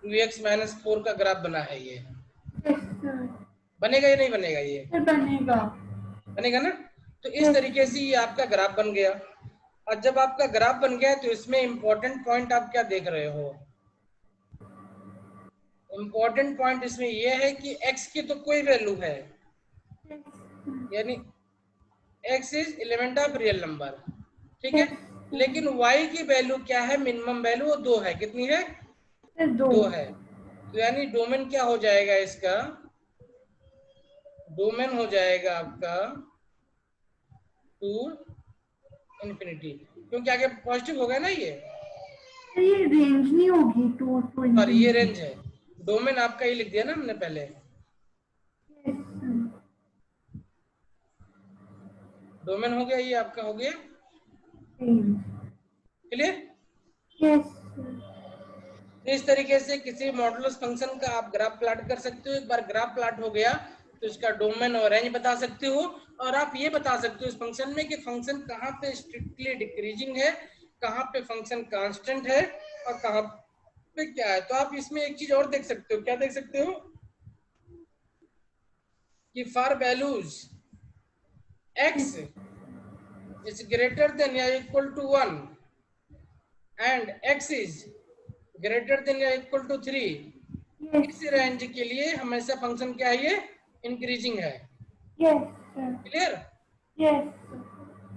2x - 4 का ग्राफ बना है ये। Yes sir. बनेगा या नहीं बनेगा? ये बनेगा। बनेगा ना। तो इस तरीके से ये आपका ग्राफ बन गया। और जब आपका ग्राफ बन गया तो इसमें इंपॉर्टेंट पॉइंट आप क्या देख रहे हो? इंपॉर्टेंट पॉइंट इसमें यह है कि x की तो कोई वैल्यू है, यानी x is element of real number, ठीक है। लेकिन y की वैल्यू क्या है? मिनिमम वैल्यू वो 2 है। कितनी है? 2 है। तो यानी डोमेन क्या हो जाएगा इसका? डोमेन हो जाएगा आपका 2 इंफिनिटी, क्योंकि आगे पॉजिटिव होगा ना ये रेंज नहीं होगी 2 to और ये रेंज है। डोमेन आपका ये लिख दिया ना हमने पहले। डोमेन हो गया, ये आपका हो गया। क्लियर? इस तरीके से किसी मॉडुलस फंक्शन का आप ग्राफ प्लॉट कर सकते हो। एक बार ग्राफ प्लॉट हो गया तो इसका डोमेन और रेंज बता सकते हो, और आप ये बता सकते हो इस फंक्शन में कि फंक्शन कहाँ पे स्ट्रिक्टली डिक्रीजिंग है, कहाँ पे फंक्शन कांस्टेंट है, और कहाँ पे क्या है। तो आप इसमें एक चीज और देख सकते हो। क्या देख सकते हो? कि for values x is greater than or equal to 1 and x is greater than or equal to 3, इस रेंज के लिए हमेशा फंक्शन क्या है? ये इंक्रीजिंग है। क्लियर?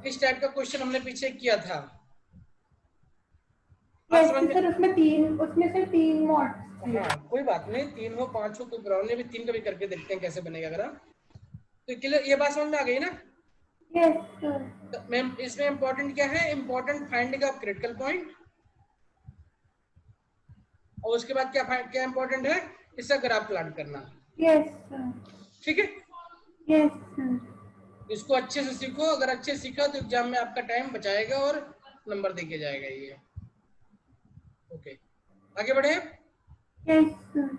इस टाइप का क्वेश्चन हमने पीछे किया था। बात समझ में? सर उसमें से 3 मॉड्स थे। हाँ कोई बात नहीं, 3 हो 5 हो कोई प्रॉब्लम नहीं, अभी 3 का भी करके देखते हैं कैसे बनेगा। अगर तो क्लियर, ये बात समझ में आ गई ना? Yes sir. तो मैम इसमें इंपॉर्टेंट क्या है? Important finding of critical point, और उसके बाद क्या इंपॉर्टेंट है? इसका ग्राफ प्लॉट करना। Yes sir. ठीक है, यस सर। इसको अच्छे से सीखो। अगर अच्छे से सीखा तो एग्जाम में आपका टाइम बचाएगा और नंबर देके जाएगा ये। ओके, आगे बढ़े। Yes sir.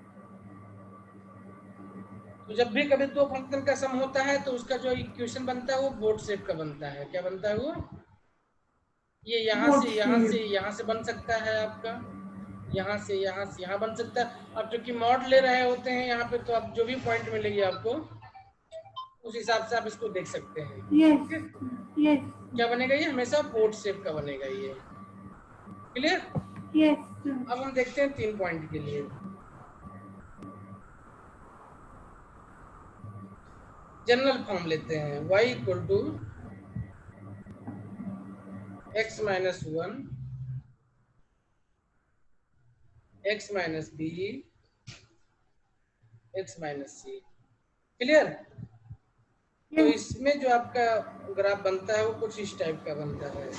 तो जब भी कभी दो फंक्शन का सम होता है तो उसका जो इक्वेशन बनता है वो बोर्ड शेप का बनता है। क्या बनता है वो? ये यहाँ से यहाँ से यहाँ से बन सकता है आपका, यहाँ से यहाँ बन सकता है। अब चूंकि मॉड ले रहे होते हैं यहाँ पे, तो आप जो भी पॉइंट मिलेगी आपको उस हिसाब से आप इसको देख सकते हैं। Yes yes. क्या बनेगा ये? हमेशा बोर्ड शेप का बनेगा ये। क्लियर? यस। अब हम देखते हैं 3 पॉइंट के लिए। जनरल फॉर्म लेते हैं, y equal to x minus 1 x minus b x minus c। Clear? तो इसमें जो आपका ग्राफ बनता है वो कुछ इस टाइप का बनता है।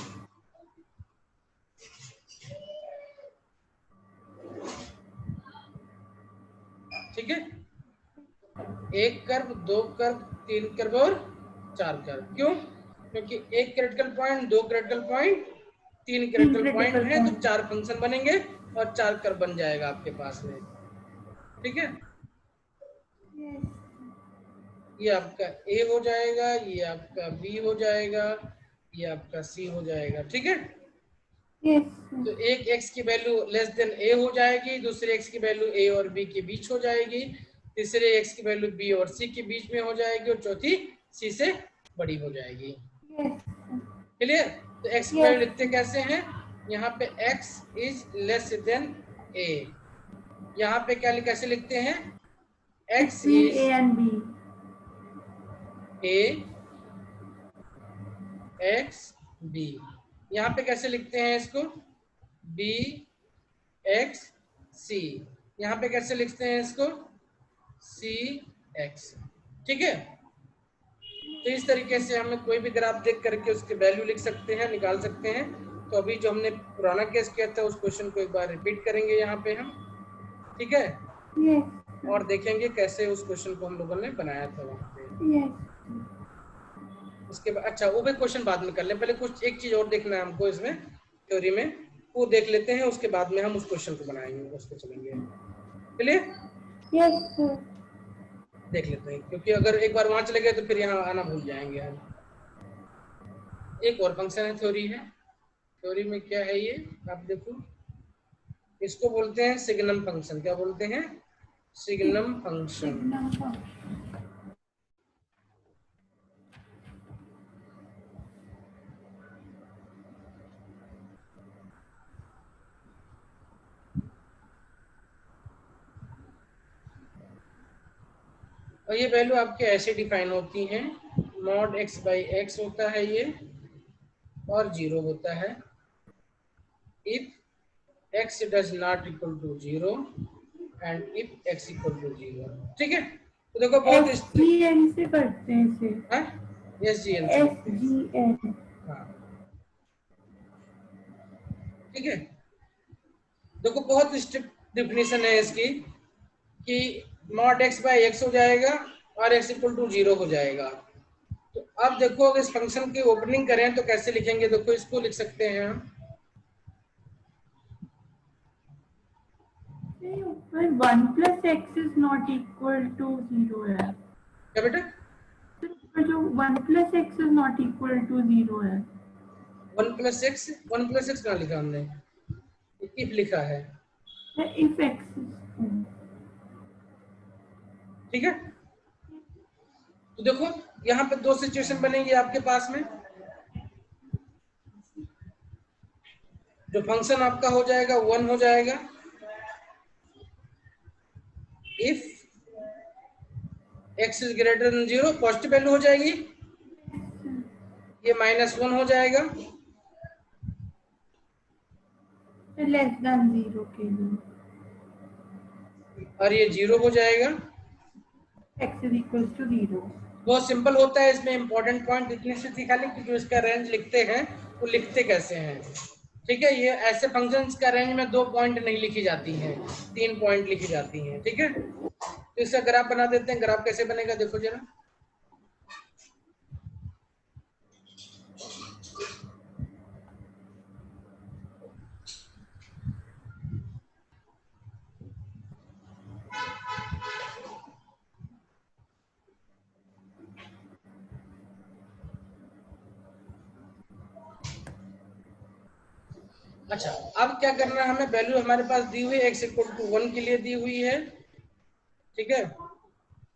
ठीक है, 1 कर्व, 2 कर्व, 3 कर्व और 4 कर्व। क्यों? क्योंकि 1 critical point, 2 critical point, 3 critical point है, तो 4 फंक्शन बनेंगे और 4 कर्व बन जाएगा आपके पास में। ठीक है, ये आपका A हो जाएगा, ये आपका B हो जाएगा, ये आपका C हो जाएगा। ठीक है, तो एक x की वैल्यू लेस देन a हो जाएगी, दूसरे x की वैल्यू a और b के बीच हो जाएगी, तीसरे x की वैल्यू b और c के बीच में हो जाएगी, और चौथी c से बड़ी हो जाएगी। क्लियर? तो x की वैल्यू लिखते कैसे हैं? यहाँ पे x is less then a, यहाँ पे क्या कैसे लिखते हैं? x is a and b, a x b। यहाँ पे कैसे लिखते हैं इसको? b x c। यहाँ पे कैसे लिखते हैं इसको? c x। ठीक है, तो इस तरीके से हमें कोई भी ग्राफ देख करके उसके वैल्यू लिख सकते हैं, निकाल सकते हैं। तो अभी जो हमने पुराना केस किया था उस क्वेश्चन को एक बार रिपीट करेंगे यहाँ पे हम। ठीक है, और देखेंगे कैसे उस क्वेश्चन को हम लोगों ने बनाया था वहाँ पे। उसके बाद अच्छा वो भी क्वेश्चन बाद में कर लें, पहले कुछ एक चीज और देखना है हमको इसमें थ्योरी में, वो देख लेते हैं, उसके बाद में हम उस क्वेश्चन को बनाएंगे, उस पे चलेंगे। क्लियर? यस देख लेते हैं, क्योंकि अगर एक बार वहां चले गए तो फिर यहाँ आना भूल जाएंगे हम। एक और फंक्शन है, थ्योरी है। थ्योरी में क्या है ये आप देखो, इसको बोलते हैं सिग्नम फंक्शन। क्या बोलते हैं? Signum function. और ये वैल्यू आपके ऐसे डिफाइन होती हैं, मॉड x बाई एक्स होता है ये, और 0 होता है if x does not equal to 0 and if x equal to 0। ठीक है, तो देखो बहुत SGN से करते हैं इसे। हाँ, SGN से करते हैं। हाँ ठीक है, देखो बहुत स्ट्रिक्ट डिफिनेशन है इसकी कि मॉड x बाई एक्स हो जाएगा और x इक्वल टू 0 हो जाएगा। तो अब देखो अगर इस फंक्शन की ओपनिंग करें तो कैसे लिखेंगे? देखो इसको लिख सकते हैं हम 1 plus x is not equal to 0 है। क्या बेटा? जो 1 plus x is not equal to 0 है। 1 प्लस एक्स कहाँ लिखा हमने? इफ लिखा है। if x ठीक है, तो देखो यहाँ पे दो सिचुएशन बनेगी आपके पास में। जो फंक्शन आपका हो जाएगा 1 हो जाएगा if x is greater than 0, positive value हो जाएगी, ये -1 हो जाएगा लेस देन 0 के लिए और ये 0 हो जाएगा। x is equal to 0। बहुत सिंपल होता है, इसमें इंपॉर्टेंट पॉइंट इतनी सी सिखा लें कि जो इसका रेंज लिखते हैं वो लिखते कैसे हैं। ठीक है, ये ऐसे फंक्शंस का रेंज में 2 पॉइंट नहीं लिखी जाती हैं, 3 पॉइंट लिखी जाती हैं। ठीक है, तो इसका ग्राफ बना देते हैं। ग्राफ कैसे बनेगा देखो जरा। अच्छा, अब क्या करना है हमें, वैल्यू हमारे पास दी हुई है x इक्वल टू 1 के लिए दी हुई है। ठीक है,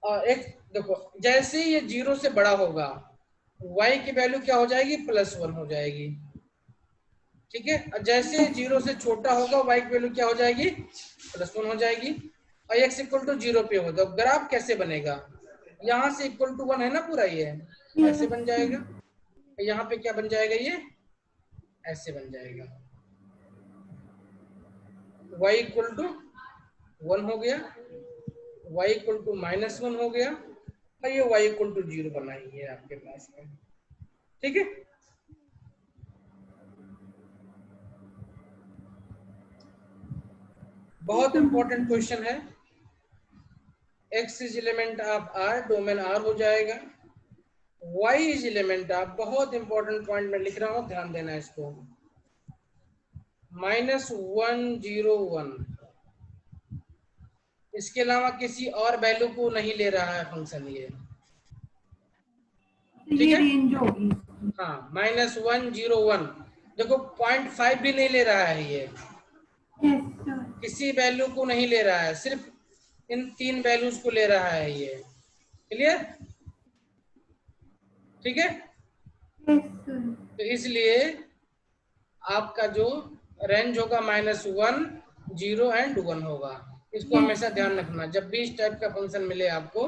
और एक देखो जैसे ही ये 0 से बड़ा होगा y की वैल्यू क्या हो जाएगी, +1 हो जाएगी। ठीक है, और जैसे 0 से छोटा होगा y की वैल्यू क्या हो जाएगी, +1 हो जाएगी। और x इक्वल टू 0 पे होगा। ग्राफ कैसे बनेगा, यहाँ से इक्वल टू 1 है ना पूरा, ये ऐसे बन जाएगा। यहाँ पे क्या बन जाएगा, ये ऐसे बन जाएगा। y इक्वल टू 1 हो गया, y इक्वल टू -1 हो गया, और ये y इक्वल टू 0 बनाएंगे आपके पास में। ठीक है, बहुत इंपॉर्टेंट क्वेश्चन है। x is element of R, domain R हो जाएगा। y इज एलिमेंट ऑफ, बहुत इंपॉर्टेंट पॉइंट में लिख रहा हूं, ध्यान देना इसको, -101। इसके अलावा किसी और वैल्यू को नहीं ले रहा है फंक्शन ये। ठीक ये है, रेंज होगी। हाँ, -101। देखो 0.5 भी नहीं ले रहा है ये, यस सर। किसी वैल्यू को नहीं ले रहा है, सिर्फ इन 3 वैल्यूज को ले रहा है ये। क्लियर? ठीक है, यस सर। तो इसलिए आपका जो रेंज होगा -1, 0 एंड 1 होगा। इसको हमेशा ध्यान रखना, जब भी इस टाइप का फंक्शन मिले आपको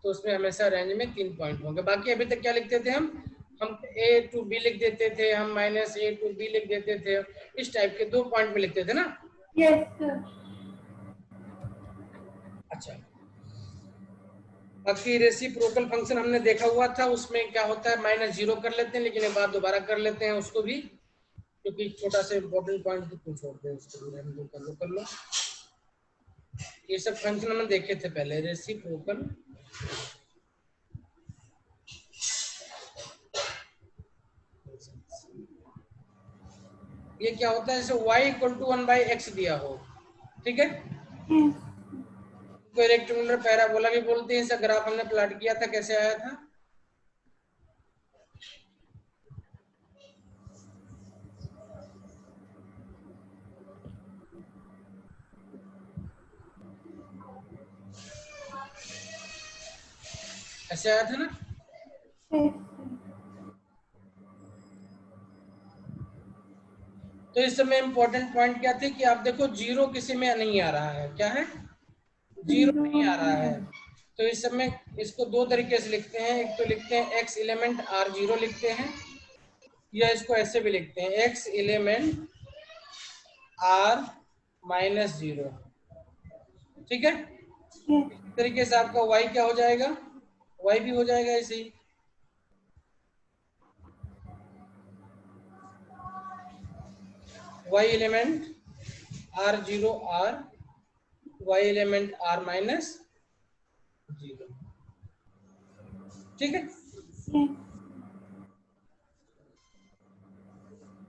तो उसमें हमेशा रेंज में 3 पॉइंट होंगे। बाकी अभी तक क्या लिखते थे हम a to b लिख देते थे, हम -a to b लिख देते थे, इस टाइप के 2 पॉइंट में लिखते थे ना। Yes sir. अच्छा, बाकी रेसिप्रोकल फंक्शन हमने देखा हुआ था, उसमें क्या होता है, -0 कर लेते हैं, लेकिन एक बार दोबारा कर लेते हैं उसको भी, क्योंकि छोटा सा इंपॉर्टेंट पॉइंट कुछ छोड़ दें, उसको भी हम कर लो। ये सब फंक्शन हमने देखे थे पहले, रेसिप्रोकल। ये क्या होता है, जैसे y इक्वल टू 1/x दिया हो। ठीक है, कोई रेक्टेंगुलर पैराबोला भी बोलते हैं, इसका ग्राफ हमने प्लॉट किया था, कैसे आया था, ऐसे आया था ना। तो इस समय इंपॉर्टेंट पॉइंट क्या थे कि आप देखो 0 किसी में नहीं आ रहा है, क्या है, 0 नहीं आ रहा है। तो इस समय इसको 2 तरीके से लिखते हैं, एक तो लिखते हैं x एलिमेंट R0 लिखते हैं, या इसको ऐसे भी लिखते हैं x एलिमेंट R-0। ठीक है, इस तरीके से आपका y क्या हो जाएगा, y भी हो जाएगा ऐसे ही। y element R0 R, y element R-0। ठीक है,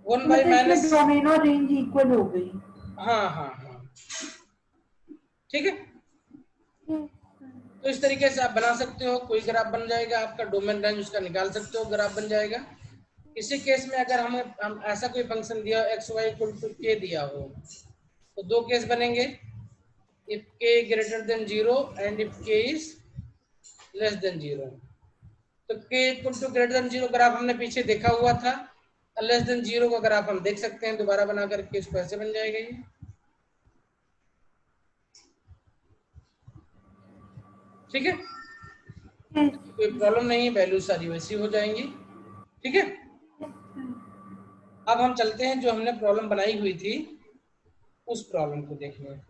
1 बाई माइनस, डोमेन और रेंज इक्वल हो गई। हाँ हाँ हाँ, ठीक है। तो इस तरीके से आप बना सकते हो, कोई ग्राफ बन जाएगा आपका, डोमेन रेंज उसका निकाल सकते हो, ग्राफ बन जाएगा। इसी केस में अगर हम ऐसा कोई फंक्शन दिया एक्स वाई इक्वल टू के दिया हो, तो 2 केस बनेंगे, if k greater than 0 and if k is less than 0। तो k equal to greater than 0 graph हमने पीछे देखा हुआ था, लेस देन 0 का ग्राफ हम देख सकते हैं, दोबारा बना करके इसको ऐसे बन जाएगा ये। ठीक है, कोई प्रॉब्लम नहीं है, वैल्यू सारी वैसी हो जाएंगी। ठीक है, अब हम चलते हैं जो हमने प्रॉब्लम बनाई हुई थी उस प्रॉब्लम को देखना है।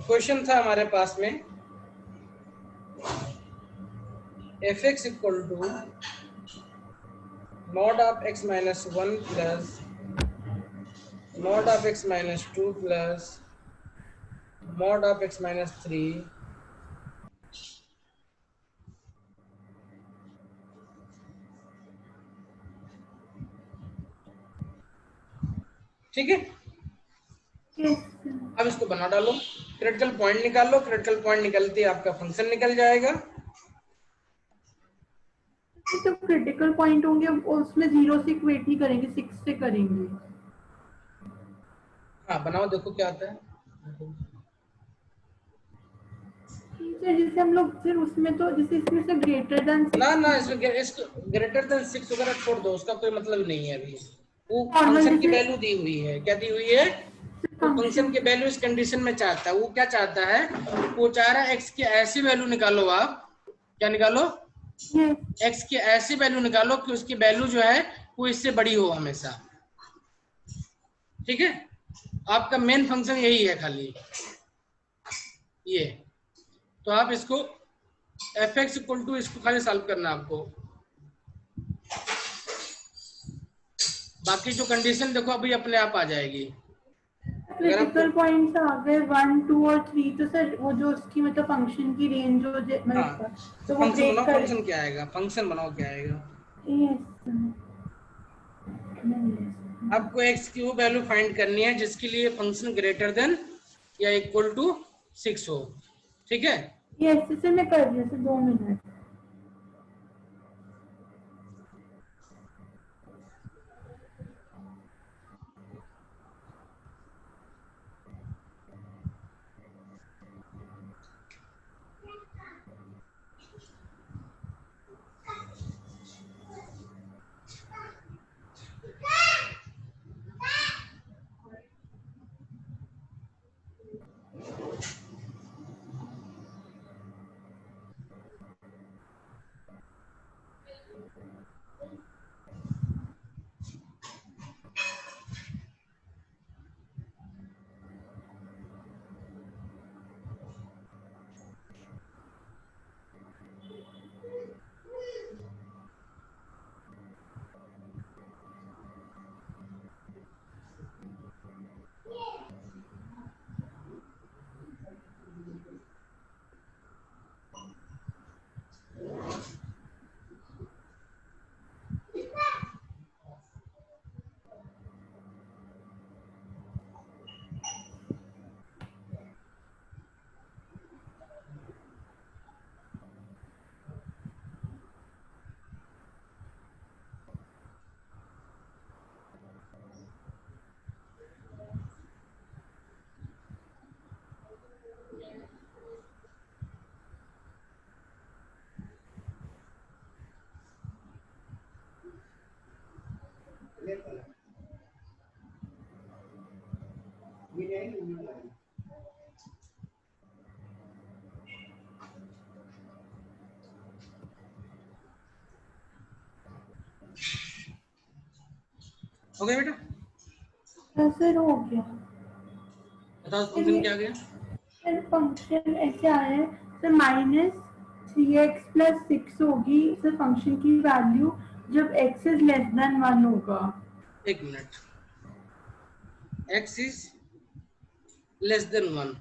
क्वेश्चन था हमारे पास में fx equal to mod of x minus 1 plus mod of x minus 2 plus mod of x minus 3 ठीक है। Yes, sir. अब इसको बना डालो, क्रिटिकल पॉइंट निकाल लो, क्रिटिकल पॉइंट निकलते ही आपका फंक्शन निकल जाएगा। तो क्रिटिकल पॉइंट होंगे उसमें 0 से इक्वेट नहीं करेंगे, 6 से करेंगे। हाँ बनाओ, देखो क्या आता है। सर जैसे हम लोग फिर उसमें तो जैसे इसमें से ग्रेटर देन ना इसमें ग्रेटर देन 6 वगैरह छोड़ दो, उसका कोई मतलब नहीं है अभी। वो नॉर्मल फंक्शन की जैसे वैल्यू दी हुई है, क्या दी हुई है? वो फंक्शन की वैल्यू इस कंडीशन में चाहता है। वो क्या चाहता है? वो चाह रहा है एक्स की ऐसी वैल्यू निकालो, आप क्या निकालो? एक्स की ऐसी वैल्यू निकालो कि उसकी वैल्यू जो है वो इससे बड़ी हो हमेशा। ठीक है, आपका मेन फंक्शन यही है खाली ये। तो आप इसको एफ एक्स इक्वल टू इसको खाली सॉल्व करना आपको। बाकी जो कंडीशन देखो अभी अपने आप आ जाएगी। अगर आपको क्रिटिकल पॉइंट्स आ गए 1, 2 और 3, तो सर वो जो उसकी मतलब फंक्शन की रेंज जो हाँ, मतलब तो तो वो फंक्शन ब्रेक बनाओ, करे। फंक्शन क्या आएगा, फंक्शन बनाओ क्या आएगा। आपको एक्स की वो वैल्यू फाइंड करनी है जिसके लिए फंक्शन ग्रेटर देन या इक्वल टू 6 हो। ठीक है, यस सर, मैं कर रही हूँ सर, 2 मिनट। हो गया बेटा? सर हो गया। बताओ फंक्शन क्या आ गया। सर फंक्शन ऐसे आया है सर, -3x प्लस 6 होगी सर फंक्शन की वैल्यू जब x इज लेस देन 1 होगा। एक minute, x is less than 1,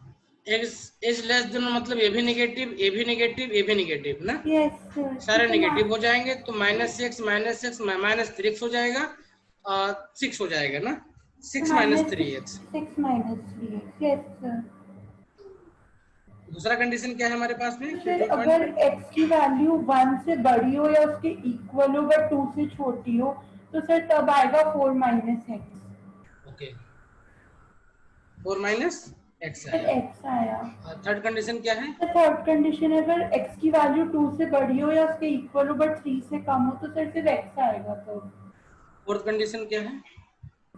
x is less then मतलब ये भी नेगेटिव, ये भी नेगेटिव, ये भी नेगेटिव ना, यस सर, सारे नेगेटिव हो जाएंगे तो -6 -3x हो जाएगा और 6 हो जाएगा ना, 6 minus 3x। 6 minus 3x। Yes sir. दूसरा कंडीशन क्या है हमारे पास में तो सर क्रिटिकल पॉइंट अगर पे? x की वैल्यू 1 से बड़ी हो या उसके इक्वल हो बट 2 से छोटी हो तो सर तब आएगा 4 minus x. Okay, 4 minus x फिर आया। x आया। थर्ड कंडीशन क्या है? थर्ड कंडीशन है अगर x की वैल्यू 2 से बड़ी हो या उसके इक्वल हो बट 3 से कम हो तो सर सिर्फ x आएगा। तो फोर्थ कंडीशन क्या है?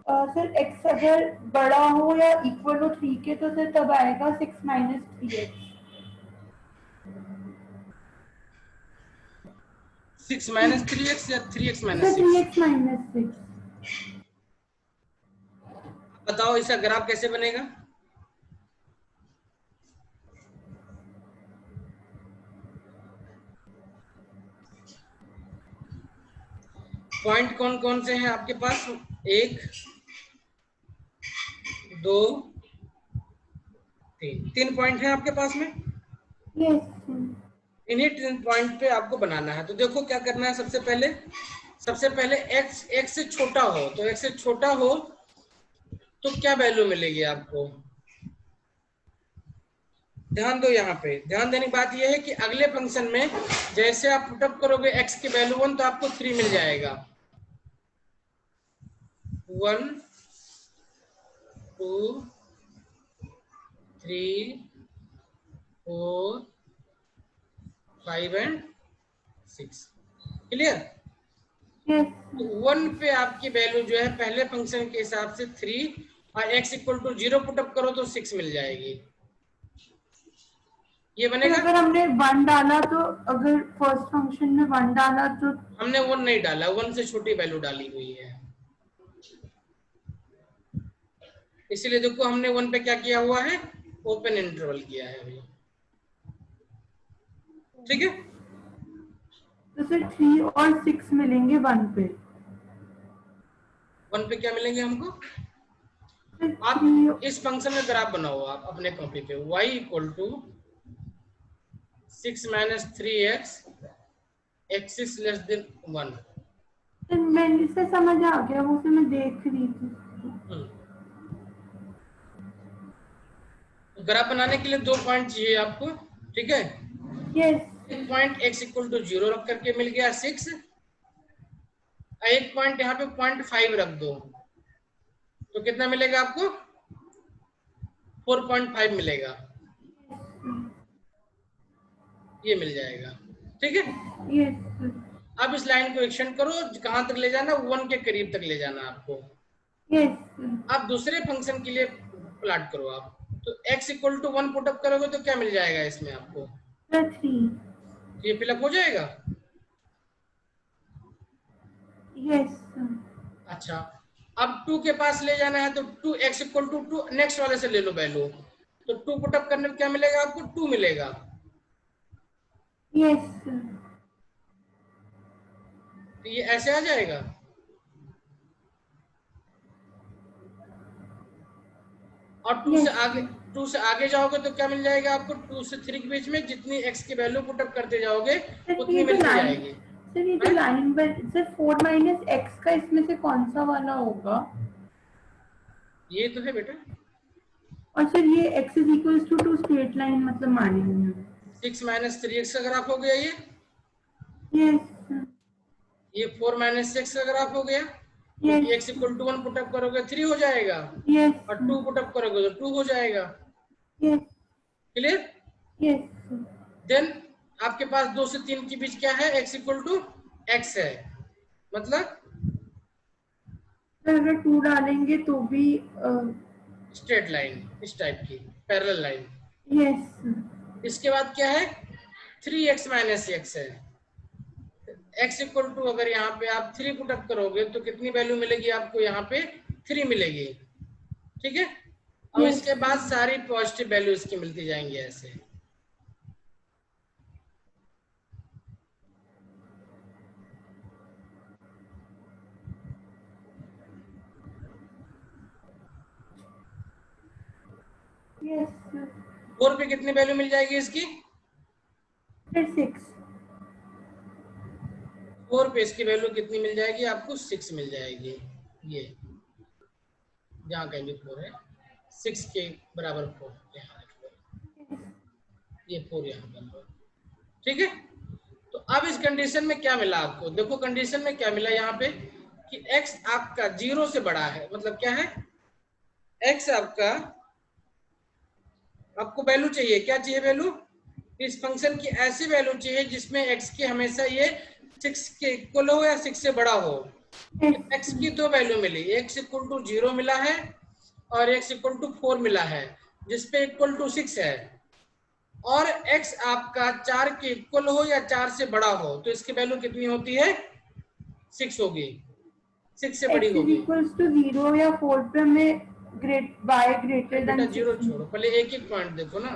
सर x अगर बड़ा हो या इक्वल हो 3 के तो सर तब आएगा 6 माइनस 3x। 6 माइनस 3x या 3x sir minus 6? 3x minus 6। बताओ इसका ग्राफ कैसे बनेगा? पॉइंट कौन कौन से हैं आपके पास? 1 2 3, 3 पॉइंट हैं आपके पास में। यस इन्हीं 3 पॉइंट पे आपको बनाना है। तो देखो क्या करना है, सबसे पहले x से छोटा हो, तो x से छोटा हो तो क्या वैल्यू मिलेगी आपको? ध्यान दो, यहाँ पे ध्यान देने की बात यह है कि अगले फंक्शन में जैसे आप पुटअप करोगे x की वैल्यू 1 तो आपको 3 मिल जाएगा। 1 2 3 4 5 एंड 6। क्लियर? यस तो 1 पे आपकी वैल्यू जो है पहले फंक्शन के हिसाब से 3 और x इक्वल टू 0 पुटअप करो तो 6 मिल जाएगी। ये फिर बनेगा। अगर हमने 1 डाला तो अगर फर्स्ट फंक्शन में 1 डाला तो हमने 1 नहीं डाला, 1 से छोटी वैल्यू डाली हुई है, इसीलिए देखो हमने 1 पे क्या किया हुआ है, ओपन इंटरवल किया है अभी। ठीक है, फिर 3 और 6 मिलेंगे 1 पे। 1 पे क्या मिलेंगे हमको? फिर 3 आप इस फंक्शन में ग्राफ बनाओ आप अपने कॉपी पे, y equal to 6 minus 3x axis less than 1। मैंने से समझ आ गया वो से मैं देख रही थी। तो ग्राफ बनाने के लिए 2 पॉइंट चाहिए आपको। ठीक है, यस एक पॉइंट x इक्वल टू 0 रख करके मिल गया 6, एक पॉइंट यहाँ पे 0.5 रख दो तो कितना मिलेगा आपको? 4.5 मिलेगा, ये मिल जाएगा। ठीक है, यस अब इस लाइन को एक्सटेंड करो, कहां तक ले जाना? 1 के करीब तक ले जाना आपको। यस अब दूसरे फंक्शन के लिए प्लॉट करो आप, तो x इक्वल टू 1 पुटअप करोगे तो क्या मिल जाएगा इसमें आपको? 3 ये फिलअप हो जाएगा। यस अच्छा, अब 2 के पास ले जाना है तो 2x इक्वल टू 2 नेक्स्ट वाले से ले लो वैल्यू, तो 2 पुटअप करने में क्या मिलेगा आपको? 2 मिलेगा। यस तो ये ऐसे आ जाएगा। और 2 से आगे जाओगे तो क्या मिल जाएगा आपको? 2 से 3 के बीच में जितनी x की वैल्यू पुटअप करते जाओगे उतनी मिलती जाएगी। सर ये जो लाइन सर 4 माइनस x का इसमें से कौन सा वाला होगा? ये तो है बेटा, और सर ये x is equals to straight line मतलब मानेंगे। 6 माइनस 3x का ग्राफ हो गया यस ये 4 माइनस 6 का ग्राफ हो गया, क्योंकि x इक्वल टू 1 पुटअप करोगे 3 हो जाएगा यस और 2 पुटअप करोगे तो 2 हो जाएगा। Yes clear? यस देन आपके पास 2 से 3 के बीच क्या है? x इक्वल टू x है, मतलब सर अगर 2 डालेंगे तो भी स्ट्रेट लाइन, इस टाइप की पैरेलल लाइन। यस इसके बाद क्या है? 3x माइनस x है। x इक्वल टू अगर यहाँ पे आप 3 पुटअप करोगे तो कितनी वैल्यू मिलेगी आपको? यहाँ पे 3 मिलेगी। ठीक है, अब इसके बाद सारी पॉजिटिव वैल्यू इसकी मिलती जाएंगी ऐसे। यस 4 पे कितनी वैल्यू मिल जाएगी इसकी? फिर 6 4 पे इसकी वैल्यू कितनी मिल जाएगी आपको? 6 मिल जाएगी। ये जहाँ कहीं भी 4 है 6 के बराबर 4 यहाँ, ये 4 यहाँ पर। ठीक है, तो अब इस कंडीशन में क्या मिला आपको? देखो कंडीशन में क्या मिला यहाँ पे कि x आपका 0 से बड़ा है, मतलब क्या है? x आपका आपको वैल्यू चाहिए, क्या चाहिए वैल्यू? इस फंक्शन की ऐसी वैल्यू चाहिए जिसमें x की हमेशा ये 6 के इक्वल हो या 6 से बड़ा हो। x की दो वैल्यू मिली, x इक्वल टू 0 मिला है और x इक्वल टू 4 मिला है, जिसपे इक्वल टू 6 है, और x आपका 4 के इक्वल हो या 4 से बड़ा हो, तो इसकी वैल्यू कितनी होती है? 6 होगी, 6 से बड़ी x इज होगी। इक्वल्स टू 0 या 4 पे हमें y ग्रेटर बेटा देन 0 6। छोड़ो, पहले एक एक पॉइंट देखो ना।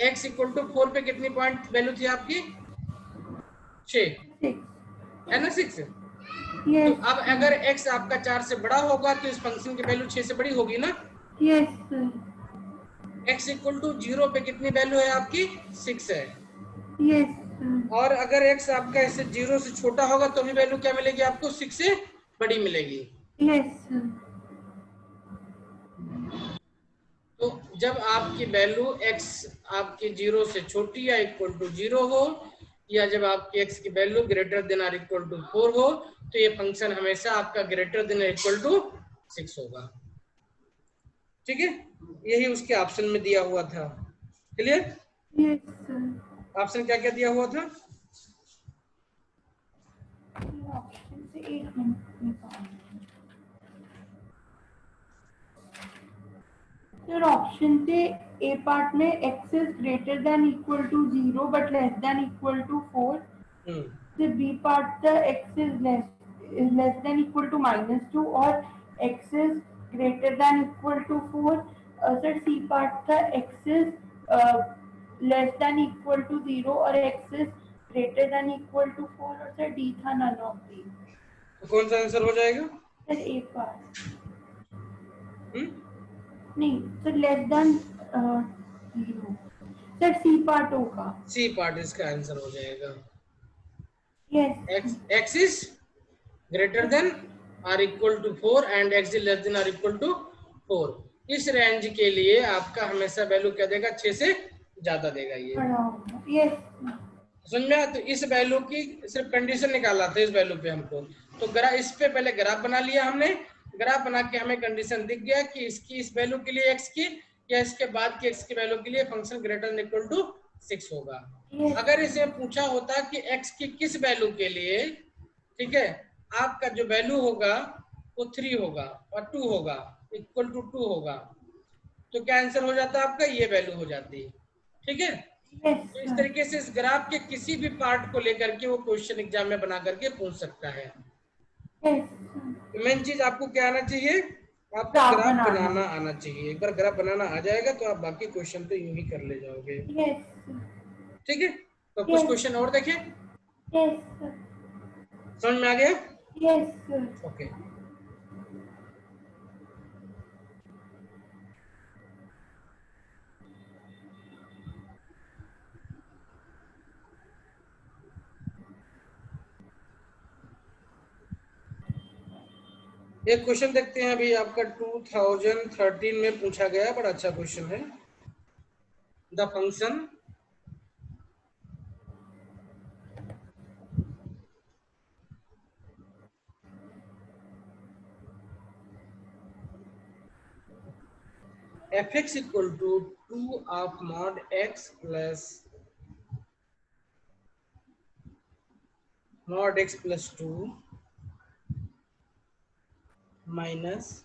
x इक्वल टू 4 पे कितनी पॉइंट वैल्यू थी आपकी? 6 है ना, 6। तो यस अब अगर x आपका 4 से बड़ा होगा तो इस फंक्शन की वैल्यू 6 से बड़ी होगी ना। यस x इक्वल टू 0 पे कितनी वैल्यू है आपकी? 6 है। यस और अगर x आपका इससे 0 से छोटा होगा तो भी वैल्यू क्या मिलेगी आपको? 6 से बड़ी मिलेगी। यस तो जब आपकी वैल्यू x आपकी 0 से छोटी या इक्वल टू 0 हो, या जब आपकी x की वैल्यू ग्रेटर देन और इक्वल टू 4 हो, तो ये फंक्शन हमेशा आपका ग्रेटर देन इक्वल टू 6 होगा। ठीक है, यही उसके ऑप्शन में दिया हुआ था। क्लियर? यस ऑप्शन क्या क्या दिया हुआ था? ऑप्शन से एक मिनट निकालना। सर ऑप्शन थे ए पार्ट में x is greater than equal to 0 but less than equal to 4। the b part the x is less than equal to -2 और x is greater than equal to 4। sir c part था x is less than equal to 0 और x is greater than equal to 4 और sir d था none of these। तो कौन सा answer हो जाएगा? sir a part हम्म, नहीं sir less than 0 sir c part होगा। सी पार्ट इसका आंसर हो जाएगा। yes x is greater than or equal to 4 and x is less than or equal to 4। इस रेंज के लिए आपका हमेशा वैल्यू क्या देगा? 6 से ज्यादा देगा ये। बड़ा होगा। yes समझ में आया? तो इस वैल्यू की सिर्फ कंडीशन निकाला था इस वैल्यू पे हमको। तो ग्राफ, इस पे पहले ग्राफ बना लिया हमने। ग्राफ बना के हमें कंडीशन दिख गया कि इसकी इस वैल्यू के लिए x की या इसके बाद की x की वैल्यू के लिए function greater than equal to 6 होगा। yes अगर इसे पूछा होता कि x की किस वैल्यू के लिए, ठीक है, आपका जो वैल्यू होगा वो 3 होगा और 2 होगा, इक्वल टू 2 होगा, तो क्या आंसर हो जाता आपका? ये वैल्यू हो जाती। ठीक है, yes तो इस तरीके से इस ग्राफ के किसी भी पार्ट को लेकर के वो क्वेश्चन एग्जाम में बना करके पूछ सकता है। yes मेन चीज आपको क्या आना चाहिए? आपको ग्राफ ग्राफ बनाना। बनाना आना चाहिए। एक बार ग्राफ बनाना आ जाएगा तो आप बाकी क्वेश्चन तो यूं ही कर ले जाओगे। yes ठीक है, तो कुछ yes क्वेश्चन और देखें, yes समझ में आ गया? yes ओके, एक क्वेश्चन देखते हैं अभी आपका 2013 में पूछा गया, बड़ा अच्छा क्वेश्चन है। The function fx equal to 2 of mod x plus mod x plus 2 minus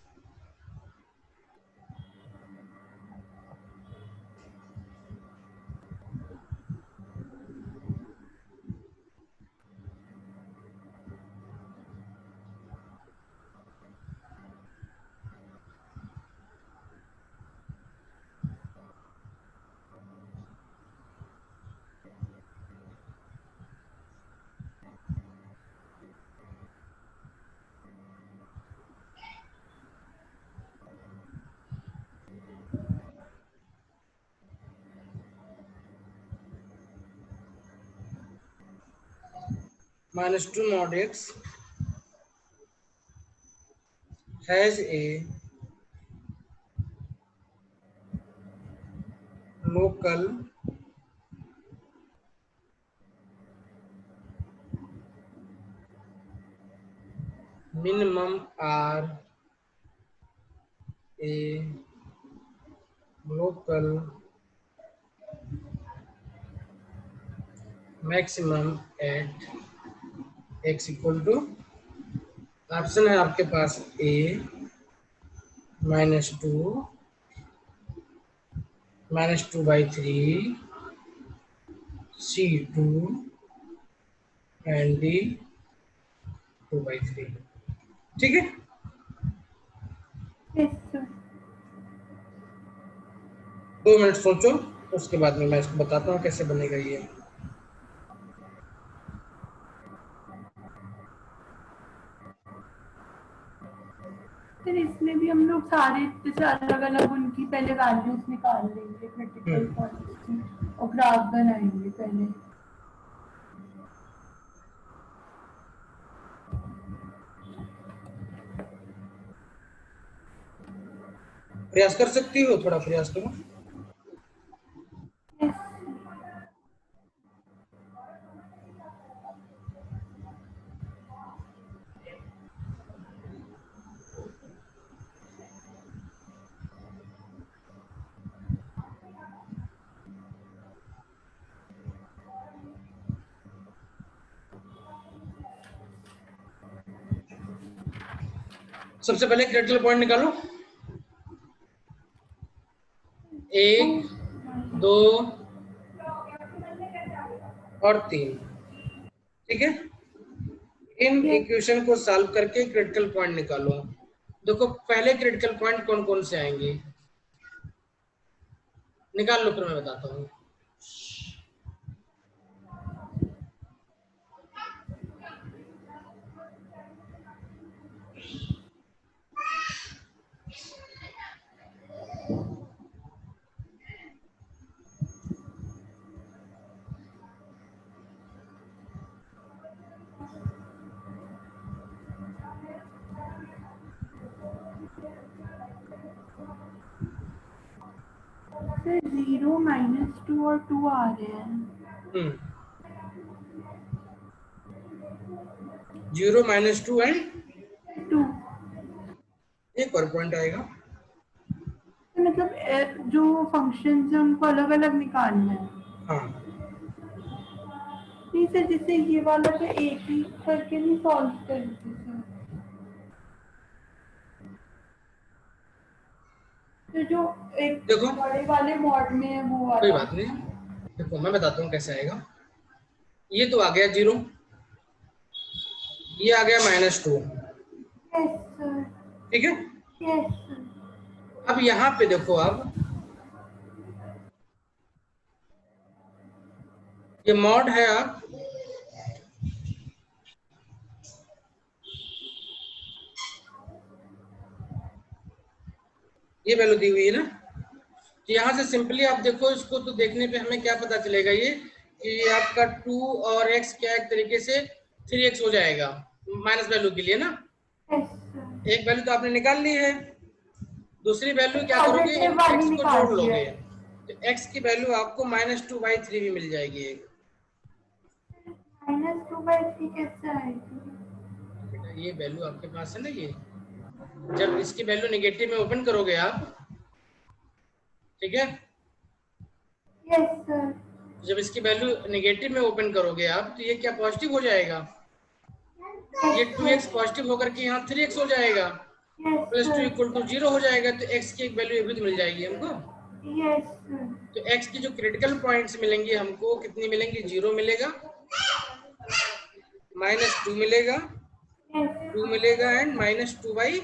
-2 mod x has a local minimum or a local maximum at x equal to, option है आपके पास a -2 -2/3 C2 एंड D 2/3। ठीक है, yes sir. 2 minute सोचो, उसके बाद में मैं इसको बताता हूँ कैसे बनेगा ये। फिर इसमें भी हम लोग सारे जैसे अलग अलग उनकी पहले वैल्यूज निकाल लेंगे क्रिटिकल पॉइंट्स की और ग्राफ बनाएंगे पहले। प्रयास कर सकती हो, थोड़ा प्रयास करो। यस। सबसे पहले क्रिटिकल पॉइंट निकालो, 1 2 और 3। ठीक है, इन इक्वेशन को सॉल्व करके क्रिटिकल पॉइंट निकालो। देखो पहले क्रिटिकल पॉइंट कौन कौन से आएंगे, निकाल लो फिर मैं बताता हूँ। सर 0 -2 और 2 आ रहे हैं। 0 -2 एंड 2 एक और पॉइंट आएगा। तो मतलब जो फंक्शंस है उनको अलग अलग निकालना है। हाँ, नहीं सर, जैसे ये वाला तो एक ही करके नहीं सॉल्व करते सर। तो जो एक देखो बड़े वाले मॉड में है वो कोई वाला। बात नहीं, देखो मैं बताता हूँ कैसे आएगा। ये तो आ गया 0, ये आ गया -2। Yes sir. ठीक है, यस सर। अब यहाँ पे देखो, अब ये मॉड है, आप ये वैल्यू दी हुई है ना, तो यहाँ से सिंपली आप देखो इसको, तो देखने पे हमें क्या पता चलेगा ये कि आपका 2 और x क्या एक तरीके से 3x हो जाएगा माइनस वैल्यू के लिए ना। Yes sir. एक वैल्यू तो आपने निकाल ली है, दूसरी वैल्यू क्या करोगे, पॉजिटिव इन वाली x को निकाल जोड़ दिया लोगे, है। तो x की वैल्यू आपको -2/3 भी मिल जाएगी एक। -2/3 कैसे आएगी? बेटा ये वैल्यू आपके पास है ना, ये जब इसकी वैल्यू नेगेटिव में ओपन करोगे आप, ठीक है, यस सर। जब इसकी वैल्यू नेगेटिव में ओपन करोगे आप, तो ये क्या पॉजिटिव हो जाएगा, ये यस 2x सर। पॉजिटिव होकर के यहाँ 3x हो जाएगा, यस +2 सर। = 0 हो जाएगा, तो x की एक वैल्यू भी तो मिल जाएगी हमको। Yes sir. तो x की जो क्रिटिकल पॉइंट्स मिलेंगे हमको, कितनी मिलेंगी, 0 मिलेगा, -2 मिलेगा, यस 2 मिलेगा एंड -2/3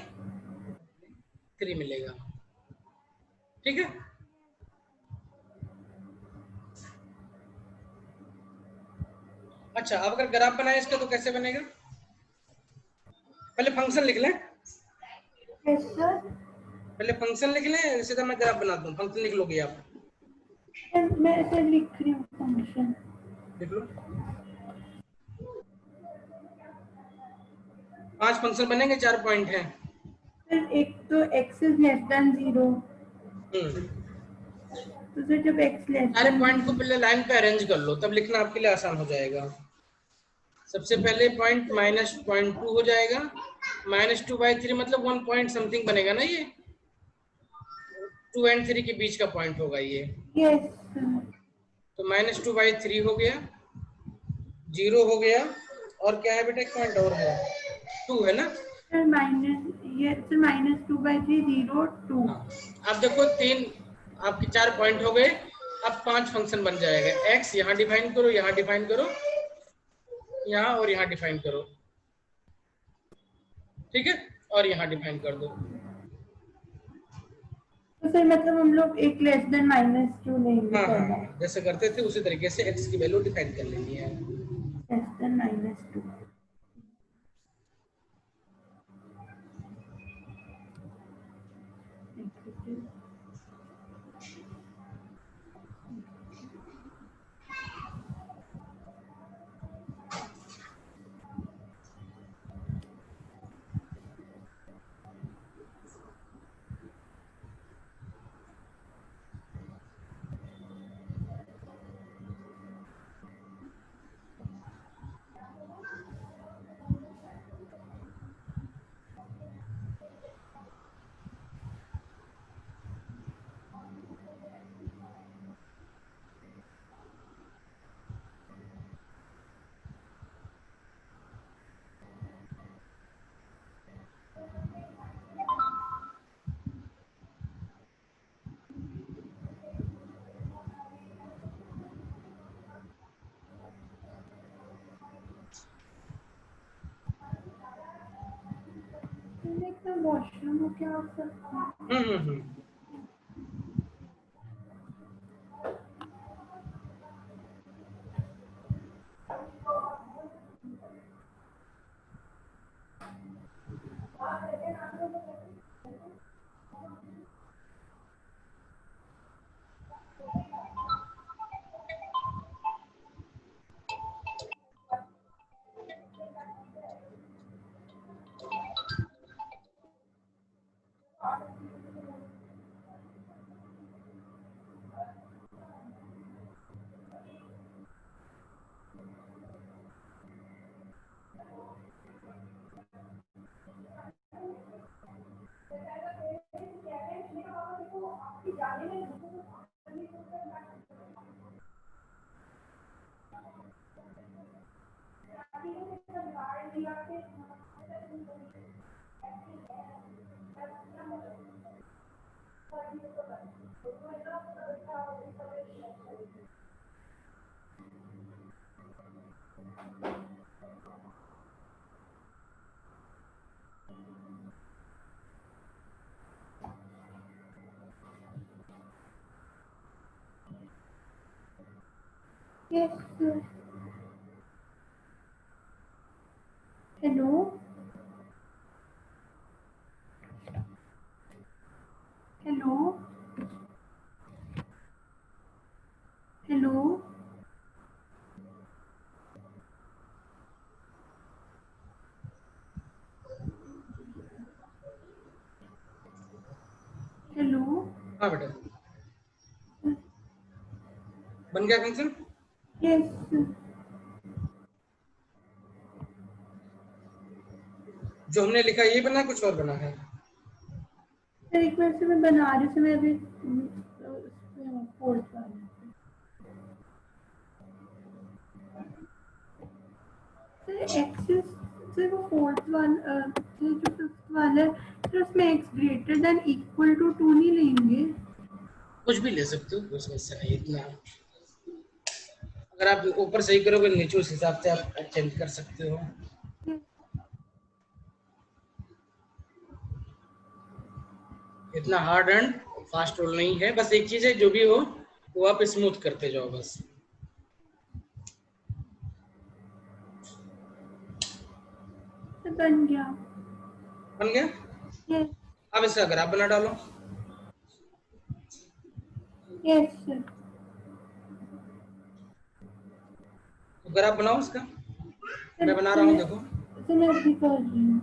मिलेगा। ठीक है, अच्छा अब अगर ग्राफ बनाए इसका तो कैसे बनेगा, पहले फंक्शन लिख लें, यस सर। पहले फंक्शन लिख लें, सीधा मैं ग्राफ बनाता हूँ, फंक्शन लिख लोगे आप, मैं ऐसे लिख रही हूँ फंक्शन। लिख लो। 5 फंक्शन बनेंगे, 4 पॉइंट हैं। फिर एक तो x इज लेस देन 0, तो फिर जब x लेस सारे देन पॉइंट को 0। पहले लाइन पे अरेंज कर लो, तब लिखना आपके लिए आसान हो जाएगा। सबसे पहले पॉइंट -0.2 हो जाएगा, -2/3 मतलब 1 पॉइंट समथिंग बनेगा ना, ये 2 एंड 3 के बीच का पॉइंट होगा ये, यस सर। तो -2/3 हो गया, 0 हो गया, और क्या है बेटा, एक पॉइंट और है, 2 है ना। सर माइनस, ये सर -2/3 0 2। हाँ, अब देखो 3, आपके 4 पॉइंट हो गए। अब 5 फंक्शन बन जाएगा। x यहाँ डिफाइन करो, यहाँ डिफाइन करो, यहाँ और यहाँ डिफाइन करो, ठीक है, और यहाँ डिफाइन कर दो। तो सर मतलब हम लोग एक लेस देन -2 लेंगे हाँ हाँ पहला, हाँ, जैसे करते थे उसी तरीके से x की वैल्यू डिफाइन कर लेनी है। Less than -2। देखना वॉशरूम हो क्या आप सकते हैं। Hmm. Yes sir. Hello hello hello hello. हाँ बेटा, बन गया फंक्शन। Yes sir. जो हमने लिखा ये बना, कुछ और बना है? सर एक बार से मैं बना रही थी, मैं अभी फोर्थ वाला सर एक्सेस, सर वो फोर्थ वाला जो फिफ्थ वाला है, फिर उसमें x greater than equal to 2 नहीं लेंगे। कुछ भी ले सकते हो, कोई समस्या नहीं इतना। अगर आप ऊपर सही करोगे नीचे उस हिसाब से आप चेंज कर सकते हो। इतना हार्ड एंड फास्ट रोल नहीं है, बस एक चीज है, जो भी हो वो आप स्मूथ करते जाओ बस। सर बन गया। बन गया। यस अब इसका ग्राफ बना डालो। Yes sir. तो ग्राफ बनाओ इसका, सर मैं बना रहा हूँ, देखो। सर मैं अभी कर रही हूँ।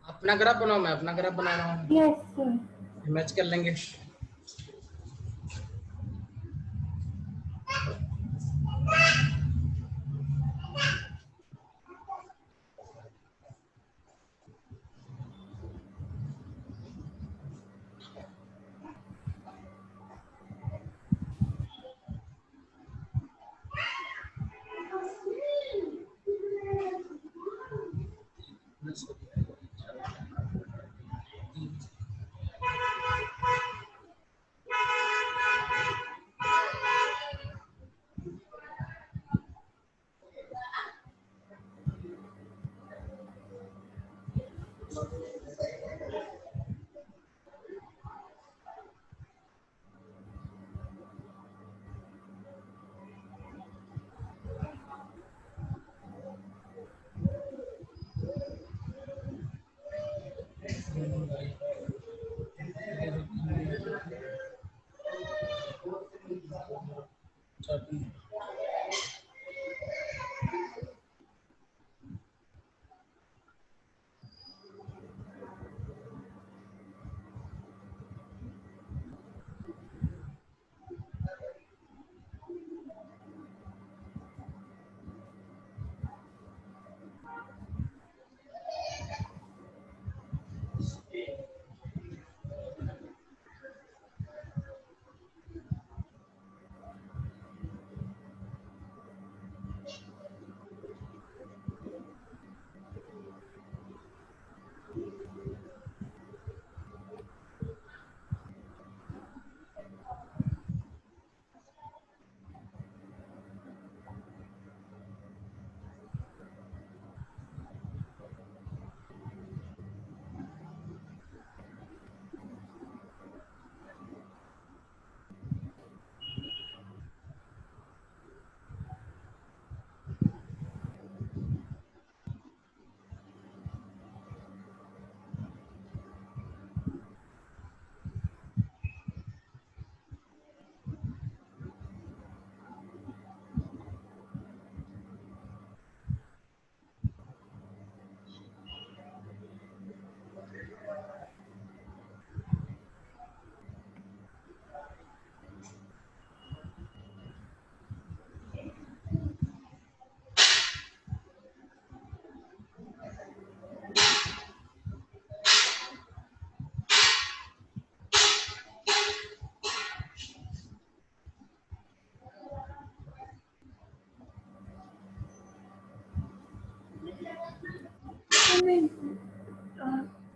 अपना ग्राफ बनाओ, मैं अपना ग्राफ बना रहा हूँ, यस सर। मैच कर लेंगे।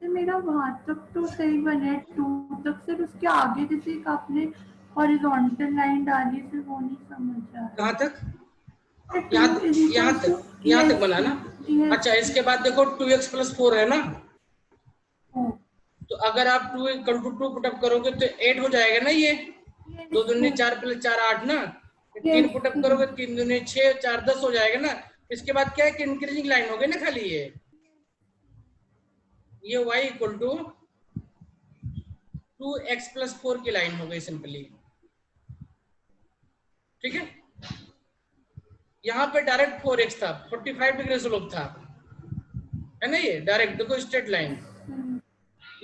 तो मेरा वहां तक तो सही बना है, 2 तक, सिर्फ उसके आगे जैसे एक आपने हॉरिजॉन्टल लाइन डाली, फिर वो नहीं समझ आ रहा। कहाँ तक? 2 यहाँ तक बना ना? अच्छा, इसके बाद देखो 2x + 4 है ना, तो अगर आप 2 = 2 पुटअप करोगे तो 8 हो जाएगा ना। ये 2 दूनी 4 + 4 8 ना, 3 पुटअप करोगे 3 दूनी 6 4 10 हो जाएगा ना। इसके बाद क्या है कि इंक्रीजिंग लाइन हो गई ना खाली। ये y = 2x + 4 की लाइन हो गई सिंपली। ठीक है, यहाँ पे डायरेक्ट 4x था, 45 डिग्री स्लोप था, है ना। ये डायरेक्ट देखो स्ट्रेट लाइन।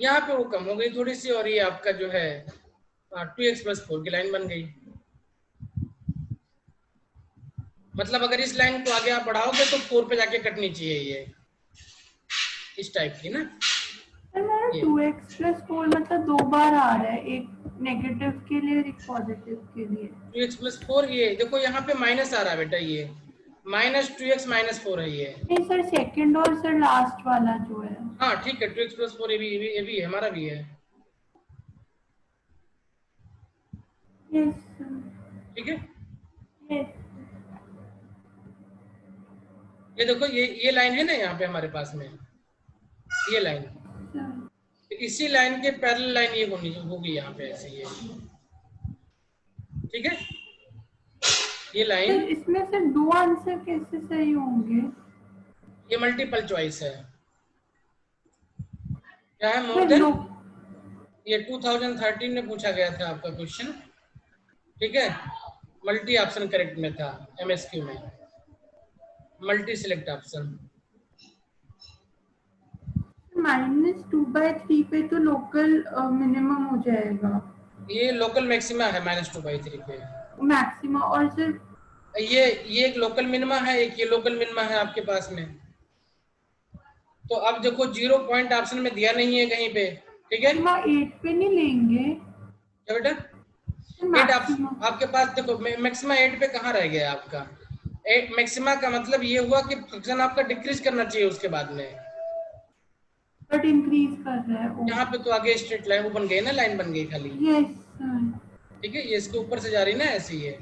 यहाँ पे वो कम हो गई थोड़ी सी, और ये आपका जो है 2x + 4 की लाइन बन गई। मतलब अगर इस लाइन को आगे आप बढ़ाओगे तो 4 पे जाके कटनी चाहिए ये, इस टाइप की ना। 2x + 4 मतलब 2 बार आ रहा है, एक नेगेटिव के लिए और एक पॉजिटिव के लिए। 2x + 4, ये देखो यहाँ पे माइनस आ रहा है बेटा, ये -2x - 4 है ये। नहीं सर, सेकंड और सर लास्ट वाला जो है। हाँ ठीक है, 2x + 4 ये भी है, हमारा भी है। यस ठीक है, यस। ये देखो ये लाइन है ना यहाँ पे हमारे पास में, ये लाइन, तो इसी लाइन के पैरेलल लाइन ये होगी यहाँ पे ऐसे ये। ठीक है, ये लाइन, इसमें से 2 आंसर कैसे सही होंगे? ये मल्टीपल चॉइस है। क्या है मोर देन? ये 2013 में पूछा गया था आपका क्वेश्चन। ठीक है, मल्टी ऑप्शन करेक्ट में था, MSQ में मल्टी सिलेक्ट ऑप्शन। -2/3 पे तो लोकल मिनिमम हो जाएगा। ये लोकल मैक्सिमा है -2/3 पे, मैक्सिमा। और सिर्फ ये एक लोकल मिनिमा है, एक ये लोकल मिनिमा है आपके पास में। तो अब देखो 0 पॉइंट ऑप्शन में दिया नहीं है कहीं पे। ठीक है, 8 पे नहीं लेंगे क्या बेटा? 8 आपके पास देखो, मैक्सिमा 8 पे कहाँ रह गया आपका? 8 मैक्सिमा का मतलब ये हुआ कि फंक्शन आपका डिक्रीज करना चाहिए उसके बाद में, बट इंक्रीज कर रहा है। यहाँ पे तो आगे स्ट्रेट लाइन बन गई ना, लाइन बन गई खाली। यस ठीक है, ये इसके ऊपर से जा रही ना ऐसे ही है।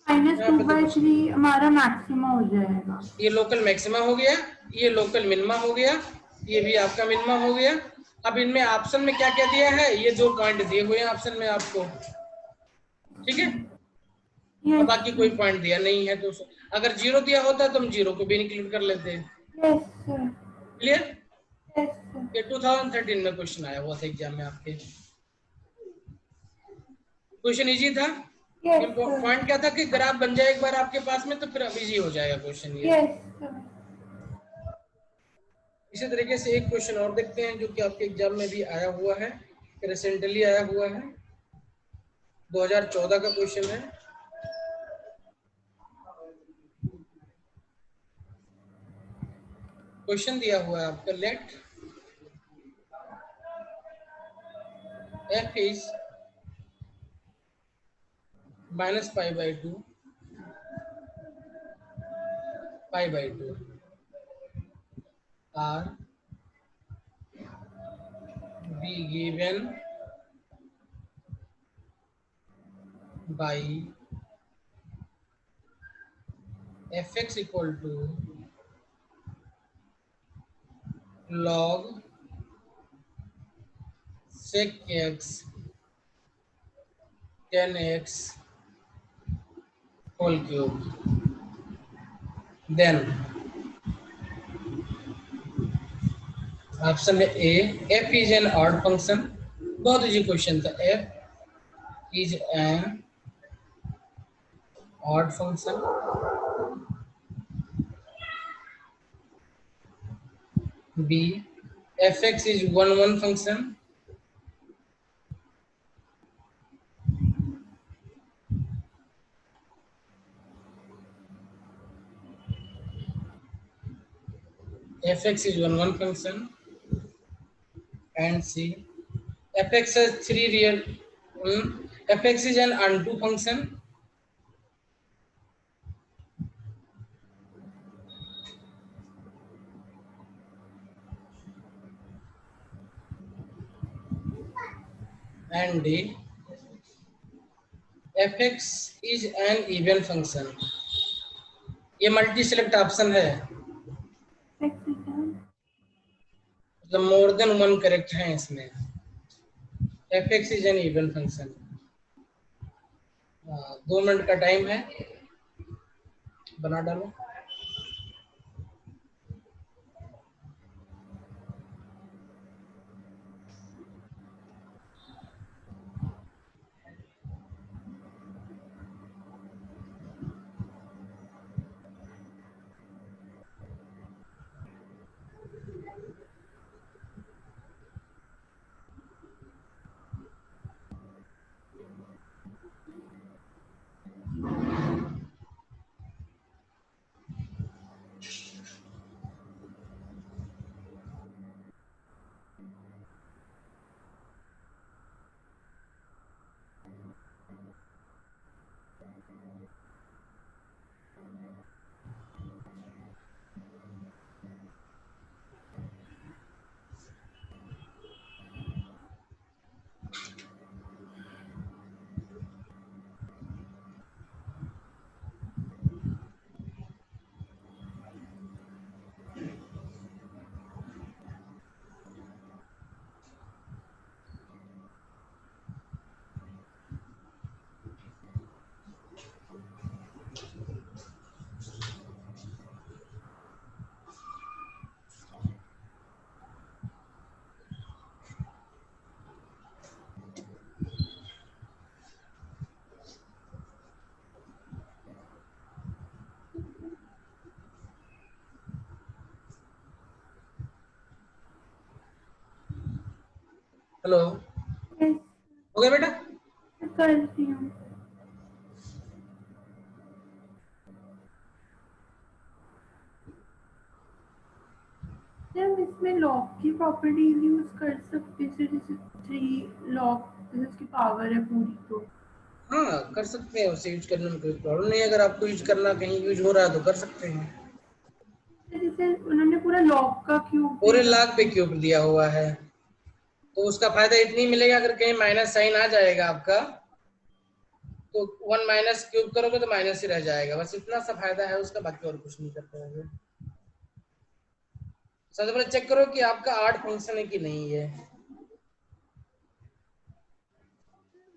-2/3 हमारा मैक्सिमा हो जाएगा। ये लोकल मैक्सिमा हो गया, ये लोकल मिनिमा हो गया, ये भी आपका मिनिमा हो गया। अब इनमें ऑप्शन में क्या क्या दिया है, ये 2 पॉइंट दिए हुए हैं ऑप्शन में आपको। ठीक है, और बाकी कोई पॉइंट दिया नहीं है, तो अगर 0 दिया होता तो हम 0 को भी इंक्लूड कर लेते हैं। Yes sir. Clear? Yes, sir. ये 2013 में क्वेश्चन आया हुआ था एग्जाम में आपके। क्वेश्चन इजी था। Yes, sir. पॉइंट क्या था कि ग्राफ बन जाए एक बार आपके पास में तो फिर अब इजी हो जाएगा क्वेश्चन ये। Yes, sir. इसी तरीके से एक क्वेश्चन और देखते हैं जो कि आपके एग्जाम में भी आया हुआ है, रिसेंटली आया हुआ है, 2014 का क्वेश्चन है। क्वेश्चन दिया हुआ है आपका, late f is -π/2 π/2 are be given by fx equal to log sec x 10x whole cube, then option है ए, f is an odd function। बहुत इजी क्वेश्चन था। f is an odd function, b fx is one function, fx is one function, and c fx has three real fx is an onto function, and d fx is an even function। ये multi select option है, मतलब more than one correct है इसमें। fx is an even function। 2 minute का time है, बना डालो। Hello, Yes, हो गया बेटा? करती हूँ। हम इसमें लॉग की प्रॉपर्टीज यूज कर सकते हैं, जैसे 3 लॉग, जैसे इसकी पावर है पूरी तो। हाँ, कर सकते हैं, उसे यूज करने में कोई प्रॉब्लम नहीं है। अगर आपको यूज करना कहीं यूज हो रहा है तो कर सकते हैं। जैसे उन्होंने पूरा लॉग का क्यूब पूरे लाख पे क्यूब दिया हुआ है तो उसका फायदा इतनी मिलेगा, अगर कहीं माइनस साइन आ जाएगा आपका तो 1 माइनस क्यूब करोगे तो माइनस ही रह जाएगा। बस इतना सा फायदा है उसका, बाकी और कुछ नहीं कर पाओगे। सबसे पहले चेक करो कि आपका 8 फंक्शन है कि नहीं है।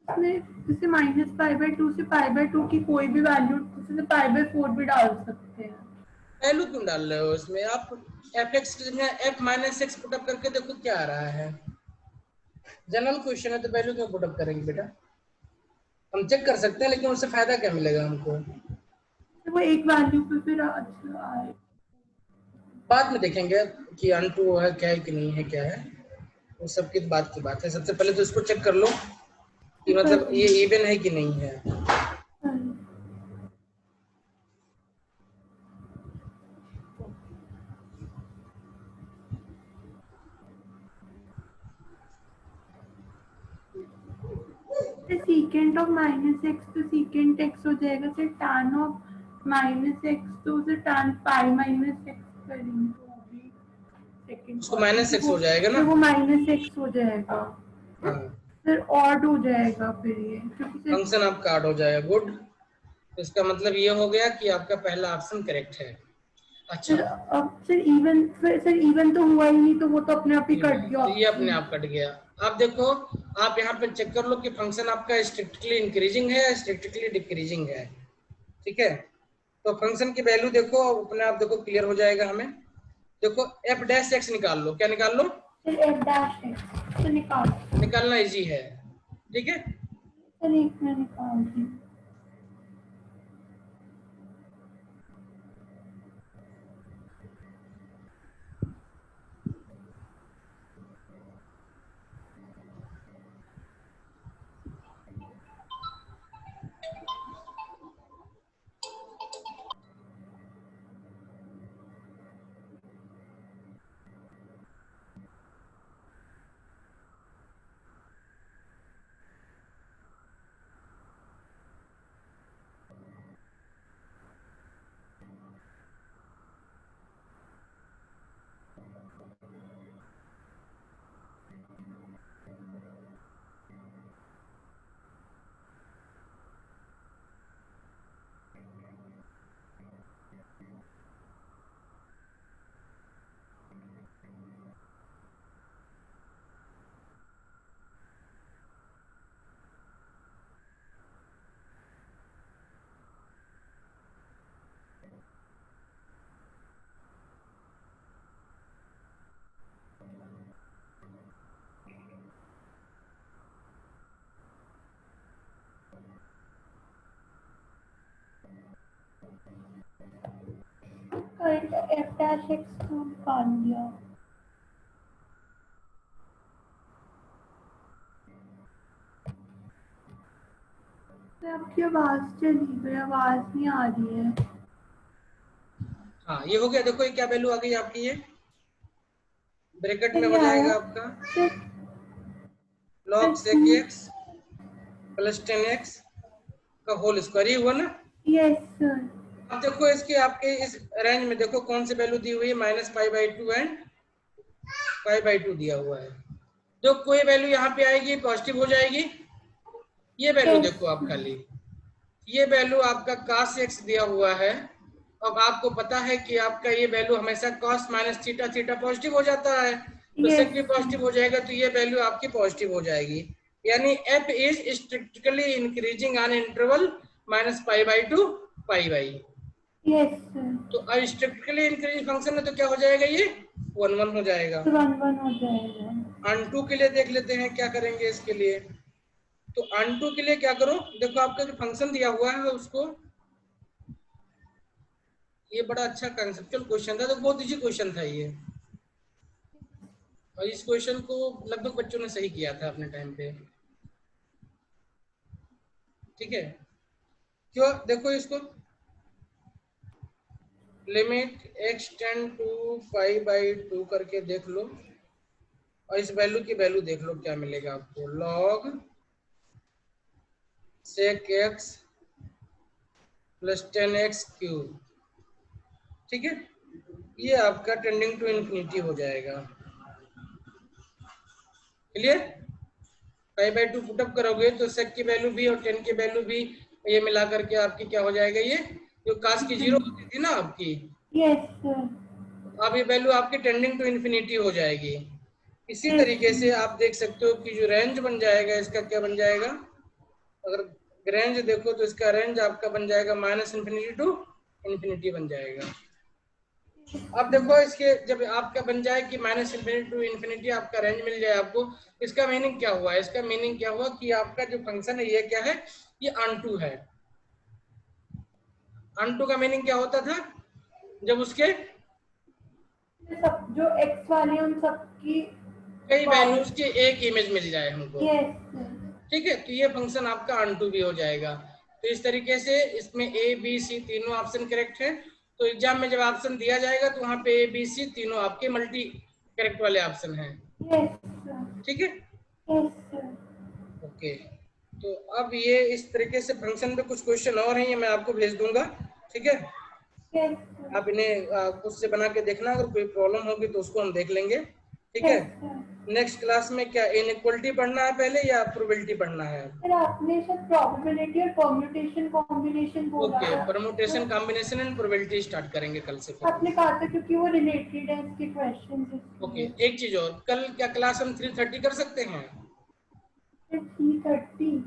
जैसे -π/2 से π/2 की कोई भी वैल्यू, जैसे π/4 भी डाल सकते हैं। वैल्यू क्यों डाल रहे हो इसमें? आप F x F minus x put up करके देखो क्या आ रहा है। जनरल क्वेश्चन है तो वैल्यू क्यों पुटअप करेंगे बेटा? हम चेक कर सकते हैं लेकिन उससे फायदा क्या मिलेगा हमको? तो वो एक वैल्यू पे फिर अच्छा आए। बाद में देखेंगे कि अनट्रू है क्या है कि नहीं है क्या है, वो सबकी बात की बात है। सबसे पहले तो इसको चेक कर लो कि मतलब ये इवन है कि नहीं है। सीकेंट ऑफ माइनस एक्स तो सीकेंट एक्स हो जाएगा, फिर टैन ऑफ माइनस एक्स तो फिर टैन पाई माइनस एक्स करेंगे तो वो भी सेकंड उसको क्वाड्रेंट माइनस एक्स हो जाएगा ना। फिर वो माइनस एक्स हो जाएगा, हाँ, फिर ऑड हो जाएगा फिर ये क्योंकि सिर्फ फंक्शन आपका ऐड हो जाएगा। गुड। तो इसका मतलब ये हो गया कि आपका पहला ऑप्शन करेक्ट है। अच्छा, फिर अब फिर इवन तो हुआ ही नहीं तो वो तो अपने आप ही कट गया तो ये अपने ऑप्शन। आप कट गया। अब देखो, आप यहाँ पे चेक कर लो कि फंक्शन आपका स्ट्रिक्टली इंक्रीजिंग है या स्ट्रिक्टली डिक्रीजिंग है। ठीक है, तो फंक्शन की वैल्यू देखो अपने आप देखो क्लियर हो जाएगा हमें। देखो एफ डैश एक्स निकाल लो। क्या निकाल लो? फिर एफ डैश एक्स तो निकाल, निकालना इजी है। ठीक है, फिर एक में निकाल दी। एफ डैश एक्स को निकाल दिया। तो आपकी आवाज चली गई, आवाज नहीं आ रही है। हाँ ये हो गया। देखो ये क्या वैल्यू आ गई आपकी, ये ब्रैकेट में सही हो आया। जाएगा आपका फिर log sec x plus 10x का होल स्क्वायर। ही हुआ ना। Yes sir. अब देखो इसके आपके इस रेंज में देखो कौन सी वैल्यू दी हुई है, minus pi by to and pi by to दिया हुआ है। जो कोई वैल्यू यहाँ पे आएगी पॉजिटिव हो जाएगी। ये वैल्यू यस देखो आप खाली, ये वैल्यू आपका cos x दिया हुआ है। अब आपको पता है कि आपका ये वैल्यू हमेशा cos minus theta theta positive हो जाता है, तो यस sec भी पॉजिटिव हो जाएगा, तो ये वैल्यू आपकी पॉजिटिव हो जाएगी। यानी f is strictly increasing on interval minus pi by to pi by. Yes sir. तो अब स्ट्रिक्टली इंक्रीजिंग फंक्शन है तो क्या हो जाएगा, ये 1 1 हो जाएगा। तो 1 1 हो जाएगा। अनटू के लिए देख लेते हैं क्या करेंगे इसके लिए। तो अनटू के लिए क्या करो, देखो आपका जो फंक्शन दिया हुआ है उसको, ये बड़ा अच्छा कंसेप्चुअल क्वेश्चन था, तो बहुत इजी क्वेश्चन था ये। और इस क्वेश्चन को लगभग बच्चों ने सही किया था अपने टाइम पे। ठीक है, क्यों? देखो इसको limit x tend to pi by two करके देख लो, और इस वैल्यू की वैल्यू देख लो क्या मिलेगा आपको। log sec x plus 10x cube. ठीक है, ये आपका टेंडिंग टू इन्फिनिटी हो जाएगा। Clear? Pi by to put up करोगे तो सेक की वैल्यू भी और 10 की वैल्यू भी, ये मिला करके आपकी क्या हो जाएगा, ये जो काश की जीरो होती थी ना आपकी, यस सर। अब ये वैल्यू आपकी टेंडिंग टू इन्फिनिटी हो जाएगी। इसी यस तरीके से आप देख सकते हो कि जो रेंज बन जाएगा इसका क्या बन जाएगा, अगर रेंज देखो तो इसका रेंज आपका बन जाएगा माइनस इन्फिनिटी टू इन्फिनिटी बन जाएगा। अब देखो इसके जब आपका बन जाए कि माइनस इन्फिनिटी टू इन्फिनिटी आपका रेंज मिल जाए आपको, इसका मीनिंग क्या हुआ? इसका मीनिंग क्या हुआ कि आपका जो फंक्शन है ये क्या है, ये अनटू है। अनटू का मीनिंग क्या होता था? जब उसके सब जो x वाले उन सबकी कई वैल्यूज की एक इमेज मिल जाए हमको। यस ठीक है, तो ये फंक्शन आपका अनटू भी हो जाएगा। तो इस तरीके से इसमें ए बी सी तीनों ऑप्शन करेक्ट है। तो एग्जाम में जब ऑप्शन दिया जाएगा तो वहां पे ए बी सी तीनों आपके मल्टी करेक्ट वाले ऑप्शन हैं। यस ठीक है, यस ओके। तो अब ये इस तरीके से फंक्शन पे कुछ क्वेश्चन और हैं, ये मैं आपको भेज दूंगा। ठीक है, यस आप इन्हें खुद से बना के देखना, अगर कोई प्रॉब्लम होगी तो उसको हम देख लेंगे। ठीक है, नेक्स्ट क्लास में क्या इनइक्वलिटी पढ़ना है पहले या प्रोबेबिलिटी पढ़ना है? फिर आपने सब प्रोबेबिलिटी और परम्यूटेशन कॉम्बिनेशन बोला ओके, था, permutation combination and probability start करेंगे कल से फिर। आपने कहा था क्योंकि वो रिलेटेड है इसके क्वेश्चन। ओके, एक चीज और, कल क्या क्लास हम 3:30 कर सकते हैं? 3:30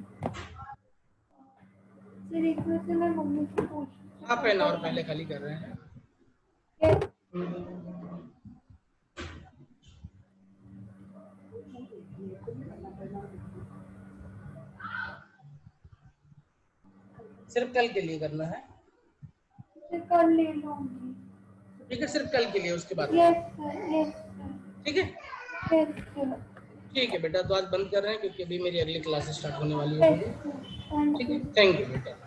फिर एक में से मैं मम्मी से पूछ हाफ एन आवर पहले खाली कर रहे हैं। सिर्फ कल के लिए करना है? फिर कल ले लूंगी। ठीक है, सिर्फ कल के लिए, उसके बाद यस ठीक है। यस ठीक है बेटा, तो आज बंद कर रहे हैं क्योंकि अभी मेरी अगली क्लास स्टार्ट होने वाली है। ठीक है, थैंक यू बेटा।